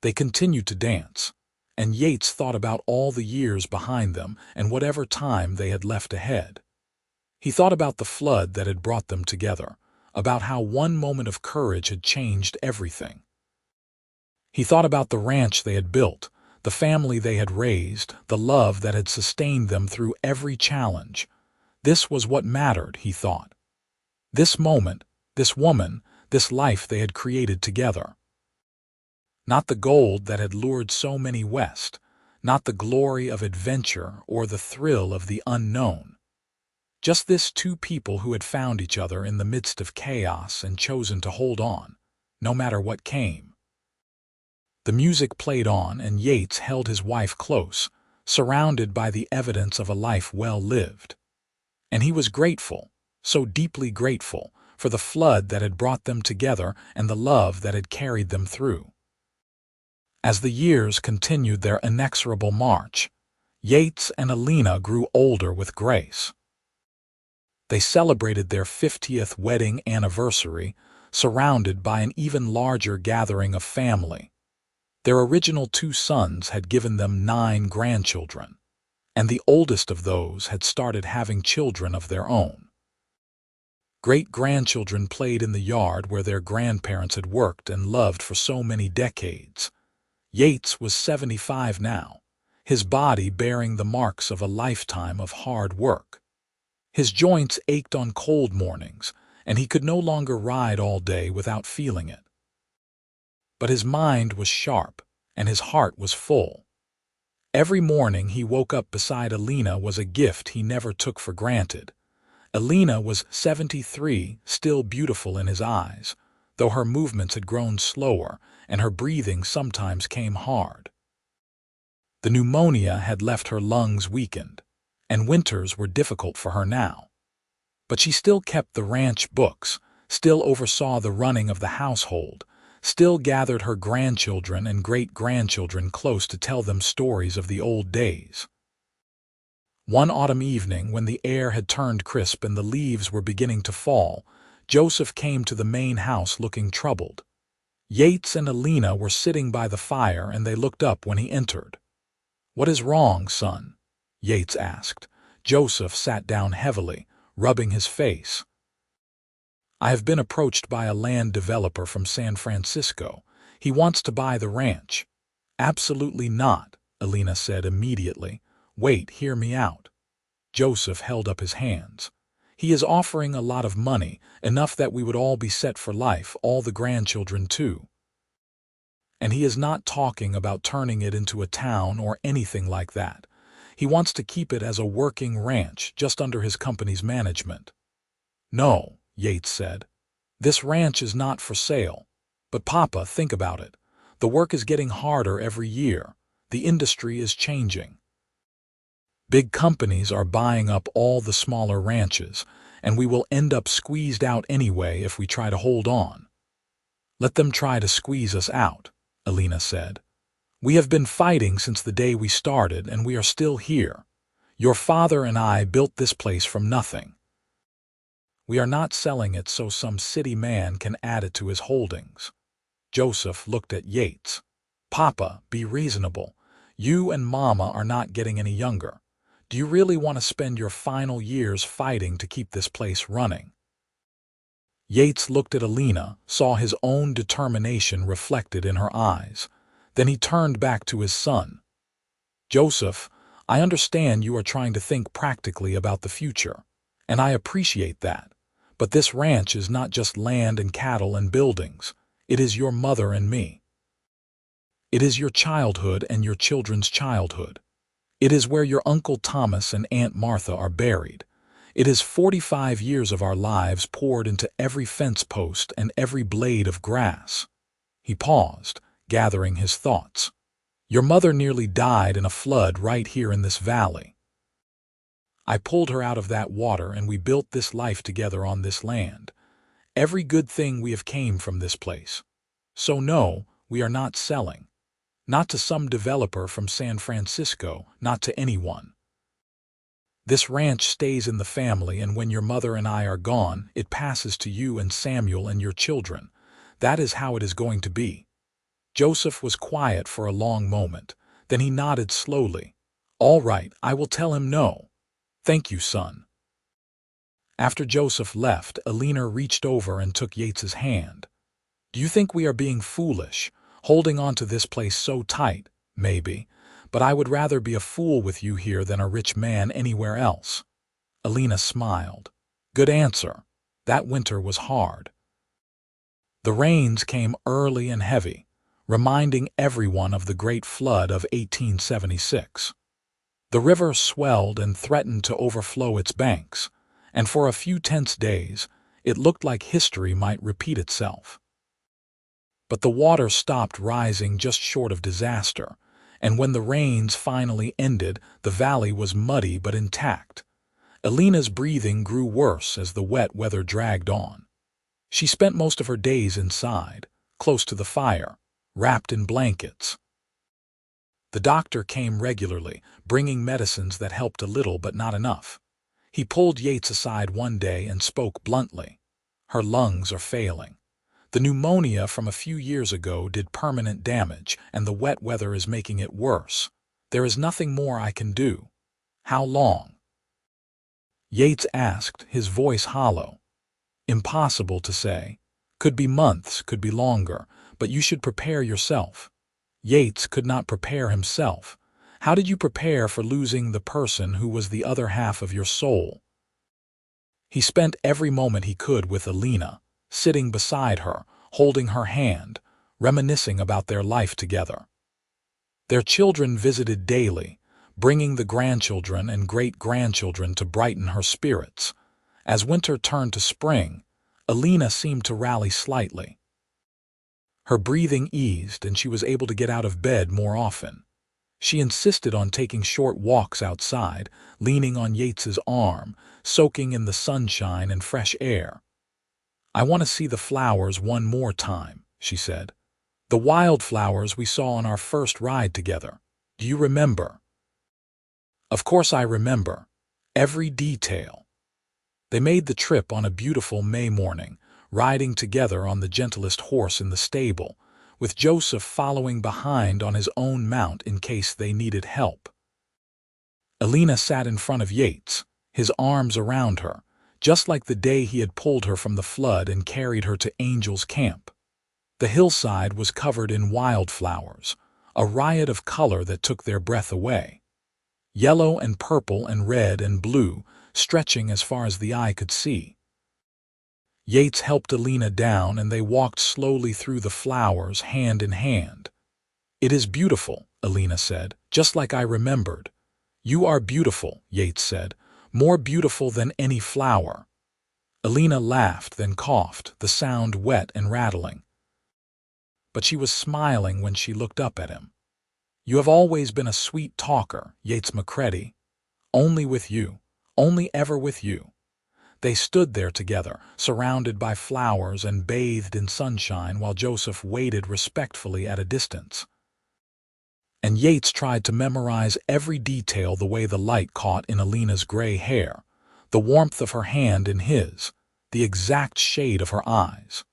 They continued to dance, and Yates thought about all the years behind them and whatever time they had left ahead. He thought about the flood that had brought them together, about how one moment of courage had changed everything. He thought about the ranch they had built, the family they had raised, the love that had sustained them through every challenge. This was what mattered, he thought. This moment, this woman, this life they had created together. Not the gold that had lured so many west, not the glory of adventure or the thrill of the unknown. Just this two people who had found each other in the midst of chaos and chosen to hold on, no matter what came. The music played on, and Yates held his wife close, surrounded by the evidence of a life well lived. And he was grateful, so deeply grateful, for the flood that had brought them together and the love that had carried them through. As the years continued their inexorable march, Yates and Elena grew older with grace. They celebrated their 50th wedding anniversary, surrounded by an even larger gathering of family. Their original 2 sons had given them 9 grandchildren, and the oldest of those had started having children of their own. Great-grandchildren played in the yard where their grandparents had worked and loved for so many decades. Yates was 75 now, his body bearing the marks of a lifetime of hard work. His joints ached on cold mornings, and he could no longer ride all day without feeling it. But his mind was sharp, and his heart was full. Every morning he woke up beside Elena was a gift he never took for granted. Elena was 73, still beautiful in his eyes, though her movements had grown slower and her breathing sometimes came hard. The pneumonia had left her lungs weakened, and winters were difficult for her now. But she still kept the ranch books, still oversaw the running of the household, still gathered her grandchildren and great-grandchildren close to tell them stories of the old days. One autumn evening, when the air had turned crisp and the leaves were beginning to fall, Joseph came to the main house looking troubled. Yates and Elena were sitting by the fire and they looked up when he entered. "What is wrong, son?" Yates asked. Joseph sat down heavily, rubbing his face. "I have been approached by a land developer from San Francisco. He wants to buy the ranch." "Absolutely not," Elena said immediately. "Wait, hear me out." Joseph held up his hands. "He is offering a lot of money, enough that we would all be set for life, all the grandchildren too. And he is not talking about turning it into a town or anything like that. He wants to keep it as a working ranch just under his company's management." "No," Yates said. "This ranch is not for sale. But Papa, think about it. The work is getting harder every year. The industry is changing. Big companies are buying up all the smaller ranches, and we will end up squeezed out anyway if we try to hold on." "Let them try to squeeze us out," Elena said. "We have been fighting since the day we started, and we are still here. Your father and I built this place from nothing. We are not selling it so some city man can add it to his holdings." Joseph looked at Yates. "Papa, be reasonable. You and Mama are not getting any younger. Do you really want to spend your final years fighting to keep this place running?" Yates looked at Elena, saw his own determination reflected in her eyes. Then he turned back to his son. "Joseph, I understand you are trying to think practically about the future, and I appreciate that. But this ranch is not just land and cattle and buildings. It is your mother and me. It is your childhood and your children's childhood. It is where your Uncle Thomas and Aunt Martha are buried. It is 45 years of our lives poured into every fence post and every blade of grass." He paused, gathering his thoughts. "Your mother nearly died in a flood right here in this valley. I pulled her out of that water and we built this life together on this land. Every good thing we have came from this place. So no, we are not selling. Not to some developer from San Francisco, not to anyone. This ranch stays in the family, and when your mother and I are gone, it passes to you and Samuel and your children. That is how it is going to be." Joseph was quiet for a long moment. Then he nodded slowly. "All right, I will tell him no. Thank you, son." After Joseph left, Elena reached over and took Yates's hand. "Do you think we are being foolish, holding on to this place so tight? Maybe. But I would rather be a fool with you here than a rich man anywhere else." Elena smiled. "Good answer. That winter was hard." The rains came early and heavy, reminding everyone of the great flood of 1876. The river swelled and threatened to overflow its banks, and for a few tense days, it looked like history might repeat itself. But the water stopped rising just short of disaster, and when the rains finally ended, the valley was muddy but intact. Elena's breathing grew worse as the wet weather dragged on. She spent most of her days inside, close to the fire, wrapped in blankets. The doctor came regularly, bringing medicines that helped a little but not enough. He pulled Yates aside one day and spoke bluntly. "Her lungs are failing. The pneumonia from a few years ago did permanent damage, and the wet weather is making it worse. There is nothing more I can do. How long?" Yates asked, his voice hollow. "Impossible to say. Could be months, could be longer, but you should prepare yourself." Yates could not prepare himself. How did you prepare for losing the person who was the other half of your soul? He spent every moment he could with Elena, sitting beside her, holding her hand, reminiscing about their life together. Their children visited daily, bringing the grandchildren and great-grandchildren to brighten her spirits. As winter turned to spring, Elena seemed to rally slightly. Her breathing eased and she was able to get out of bed more often. She insisted on taking short walks outside, leaning on Yates's arm, soaking in the sunshine and fresh air. "I want to see the flowers one more time," she said. "The wildflowers we saw on our first ride together. Do you remember?" "Of course I remember. Every detail." They made the trip on a beautiful May morning, riding together on the gentlest horse in the stable, with Joseph following behind on his own mount in case they needed help. Elena sat in front of Yates, his arms around her, just like the day he had pulled her from the flood and carried her to Angel's camp. The hillside was covered in wildflowers, a riot of color that took their breath away. Yellow and purple and red and blue, stretching as far as the eye could see. Yates helped Elena down and they walked slowly through the flowers, hand in hand. "It is beautiful," Elena said, "just like I remembered." "You are beautiful," Yates said, "more beautiful than any flower." Elena laughed, then coughed, the sound wet and rattling. But she was smiling when she looked up at him. "You have always been a sweet talker, Yates McCready. Only with you, only ever with you." They stood there together, surrounded by flowers and bathed in sunshine while Joseph waited respectfully at a distance. And Yates tried to memorize every detail, the way the light caught in Elena's gray hair, the warmth of her hand in his, the exact shade of her eyes.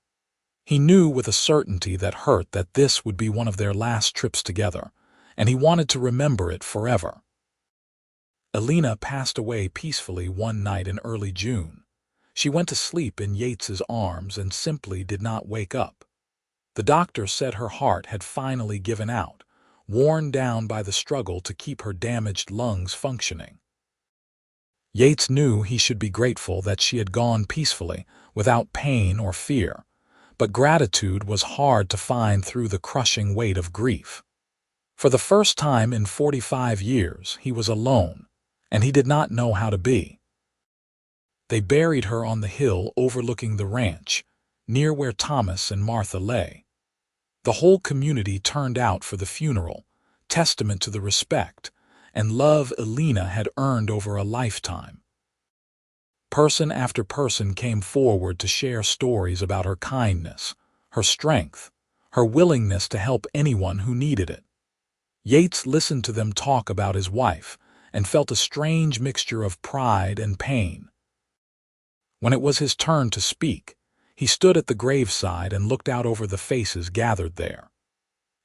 He knew with a certainty that hurt that this would be one of their last trips together, and he wanted to remember it forever. Elena passed away peacefully one night in early June. She went to sleep in Yates's arms and simply did not wake up. The doctor said her heart had finally given out, worn down by the struggle to keep her damaged lungs functioning. Yates knew he should be grateful that she had gone peacefully, without pain or fear, but gratitude was hard to find through the crushing weight of grief. For the first time in 45 years, he was alone, and he did not know how to be. They buried her on the hill overlooking the ranch, near where Thomas and Martha lay. The whole community turned out for the funeral, testament to the respect and love Elena had earned over a lifetime. Person after person came forward to share stories about her kindness, her strength, her willingness to help anyone who needed it. Yates listened to them talk about his wife and felt a strange mixture of pride and pain. When it was his turn to speak, he stood at the graveside and looked out over the faces gathered there.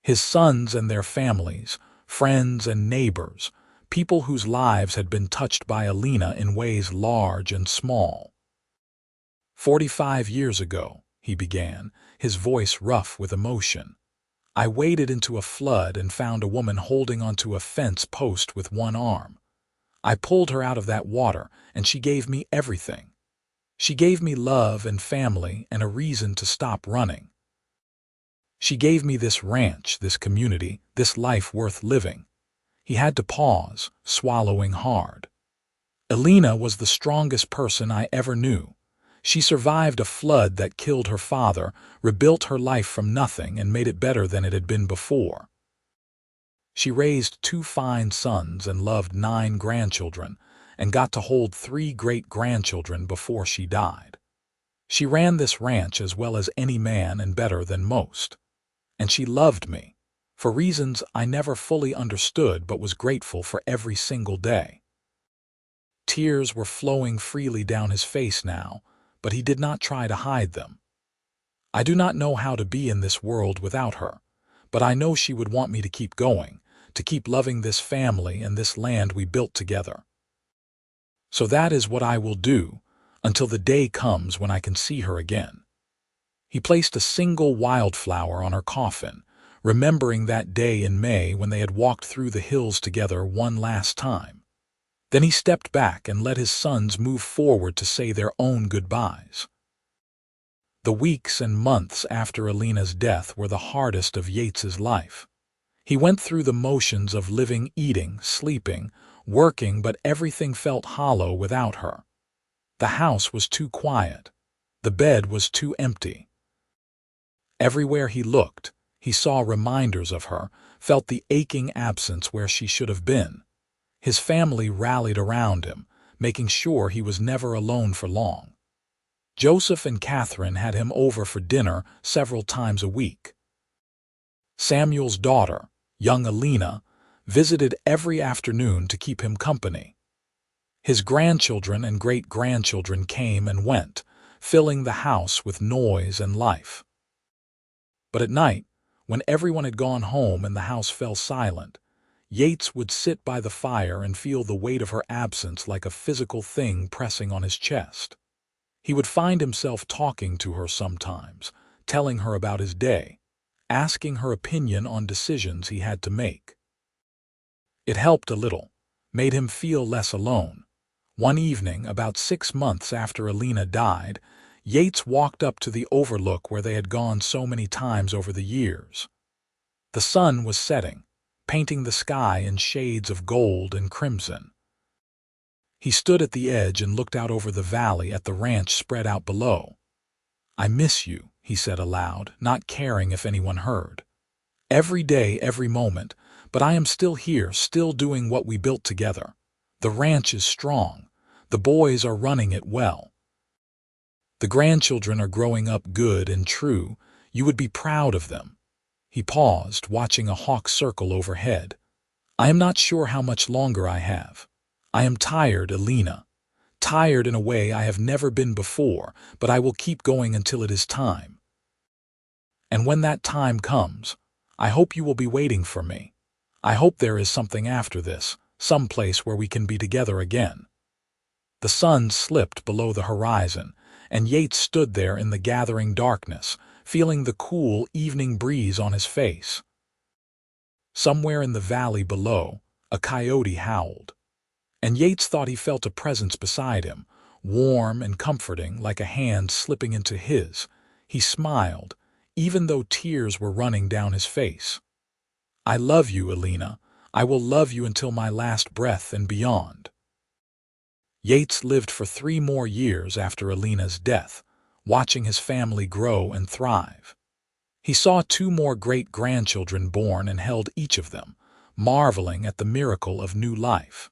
His sons and their families, friends and neighbors, people whose lives had been touched by Elena in ways large and small. 45 years ago, he began, his voice rough with emotion. I waded into a flood and found a woman holding onto a fence post with one arm. I pulled her out of that water, and she gave me everything. She gave me love and family and a reason to stop running. She gave me this ranch, this community, this life worth living. He had to pause, swallowing hard. Elena was the strongest person I ever knew. She survived a flood that killed her father, rebuilt her life from nothing, and made it better than it had been before. She raised 2 fine sons and loved 9 grandchildren, and got to hold 3 great-grandchildren before she died. She ran this ranch as well as any man and better than most. And she loved me, for reasons I never fully understood but was grateful for every single day. Tears were flowing freely down his face now, but he did not try to hide them. I do not know how to be in this world without her, but I know she would want me to keep going, to keep loving this family and this land we built together. So that is what I will do until the day comes when I can see her again." He placed a single wildflower on her coffin, remembering that day in May when they had walked through the hills together one last time. Then he stepped back and let his sons move forward to say their own goodbyes. The weeks and months after Elena's death were the hardest of Yates's life. He went through the motions of living, eating, sleeping, working, but everything felt hollow without her. The house was too quiet. The bed was too empty. Everywhere he looked, he saw reminders of her, felt the aching absence where she should have been. His family rallied around him, making sure he was never alone for long. Joseph and Catherine had him over for dinner several times a week. Samuel's daughter, young Elena, visited every afternoon to keep him company. His grandchildren and great-grandchildren came and went, filling the house with noise and life. But at night, when everyone had gone home and the house fell silent, Yates would sit by the fire and feel the weight of her absence like a physical thing pressing on his chest. He would find himself talking to her sometimes, telling her about his day, asking her opinion on decisions he had to make. It helped a little, made him feel less alone. One evening, about 6 months after Elena died, Yates walked up to the overlook where they had gone so many times over the years. The sun was setting, painting the sky in shades of gold and crimson. He stood at the edge and looked out over the valley at the ranch spread out below. "I miss you," he said aloud, not caring if anyone heard. "Every day, every moment, but I am still here, still doing what we built together. The ranch is strong. The boys are running it well. The grandchildren are growing up good and true. You would be proud of them." He paused, watching a hawk circle overhead. "I am not sure how much longer I have. I am tired, Elena. Tired in a way I have never been before, but I will keep going until it is time. And when that time comes, I hope you will be waiting for me. I hope there is something after this, some place where we can be together again." The sun slipped below the horizon, and Yates stood there in the gathering darkness, feeling the cool evening breeze on his face. Somewhere in the valley below, a coyote howled, and Yates thought he felt a presence beside him, warm and comforting, like a hand slipping into his. He smiled, even though tears were running down his face. "I love you, Elena. I will love you until my last breath and beyond." Yates lived for 3 more years after Elena's death, watching his family grow and thrive. He saw 2 more great-grandchildren born and held each of them, marveling at the miracle of new life.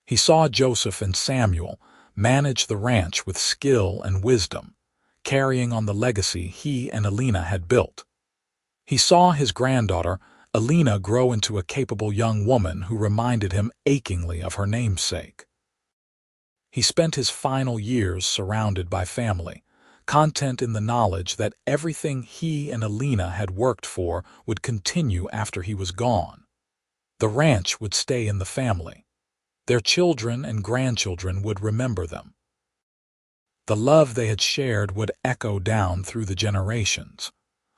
He saw Joseph and Samuel manage the ranch with skill and wisdom, carrying on the legacy he and Elena had built. He saw his granddaughter, Elena, grow into a capable young woman who reminded him achingly of her namesake. He spent his final years surrounded by family, content in the knowledge that everything he and Elena had worked for would continue after he was gone. The ranch would stay in the family. Their children and grandchildren would remember them. The love they had shared would echo down through the generations.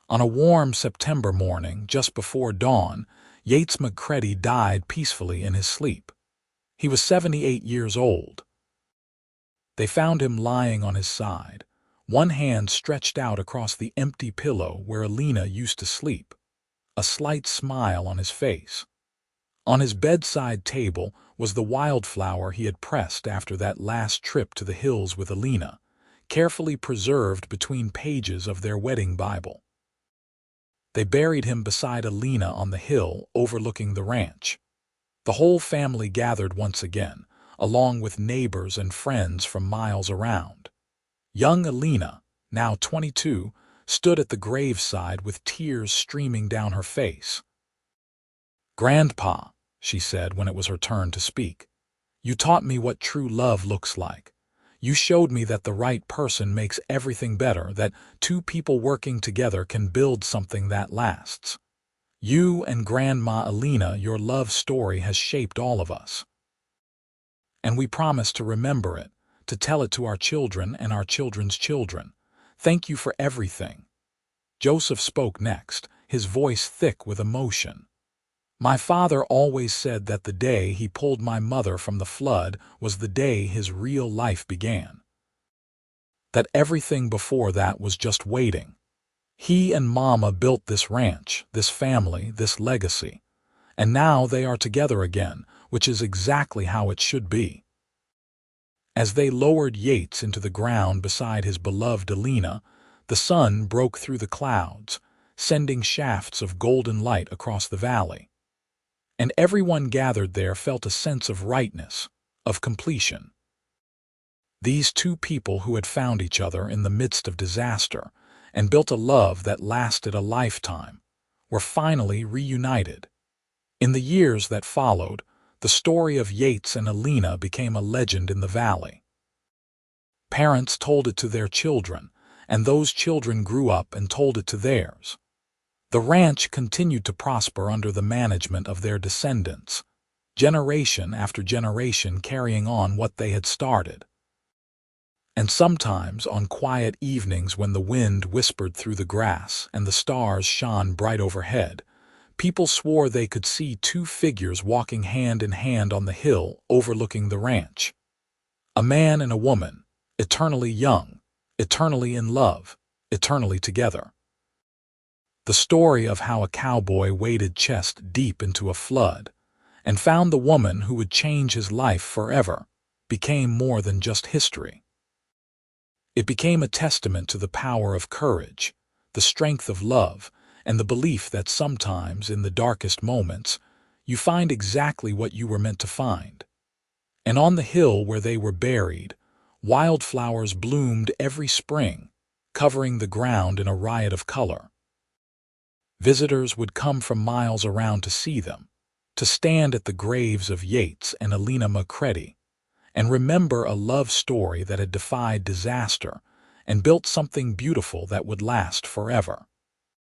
On a warm September morning, just before dawn, Yates McCready died peacefully in his sleep. He was 78 years old. They found him lying on his side, one hand stretched out across the empty pillow where Elena used to sleep, a slight smile on his face. On his bedside table was the wildflower he had pressed after that last trip to the hills with Elena, carefully preserved between pages of their wedding Bible. They buried him beside Elena on the hill overlooking the ranch. The whole family gathered once again, along with neighbors and friends from miles around. Young Elena, now 22, stood at the graveside with tears streaming down her face. "Grandpa," she said when it was her turn to speak, "you taught me what true love looks like. You showed me that the right person makes everything better, that two people working together can build something that lasts. You and Grandma Elena, your love story has shaped all of us. And we promise to remember it, to tell it to our children and our children's children. Thank you for everything. Joseph spoke next, his voice thick with emotion. My father always said that the day he pulled my mother from the flood was the day his real life began. That everything before that was just waiting. He and Mama built this ranch, this family, this legacy. And now they are together again, which is exactly how it should be. As they lowered Yates into the ground beside his beloved Elena, the sun broke through the clouds, sending shafts of golden light across the valley. And everyone gathered there felt a sense of rightness, of completion. These two people who had found each other in the midst of disaster and built a love that lasted a lifetime were finally reunited. In the years that followed, the story of Yates and Elena became a legend in the valley. Parents told it to their children, and those children grew up and told it to theirs. The ranch continued to prosper under the management of their descendants, generation after generation carrying on what they had started. And sometimes, on quiet evenings when the wind whispered through the grass and the stars shone bright overhead, people swore they could see two figures walking hand in hand on the hill overlooking the ranch. A man and a woman, eternally young, eternally in love, eternally together. The story of how a cowboy waded chest deep into a flood and found the woman who would change his life forever became more than just history. It became a testament to the power of courage, the strength of love, and the belief that sometimes, in the darkest moments, you find exactly what you were meant to find. And on the hill where they were buried, wildflowers bloomed every spring, covering the ground in a riot of color. Visitors would come from miles around to see them, to stand at the graves of Yates and Elena McCready, and remember a love story that had defied disaster and built something beautiful that would last forever.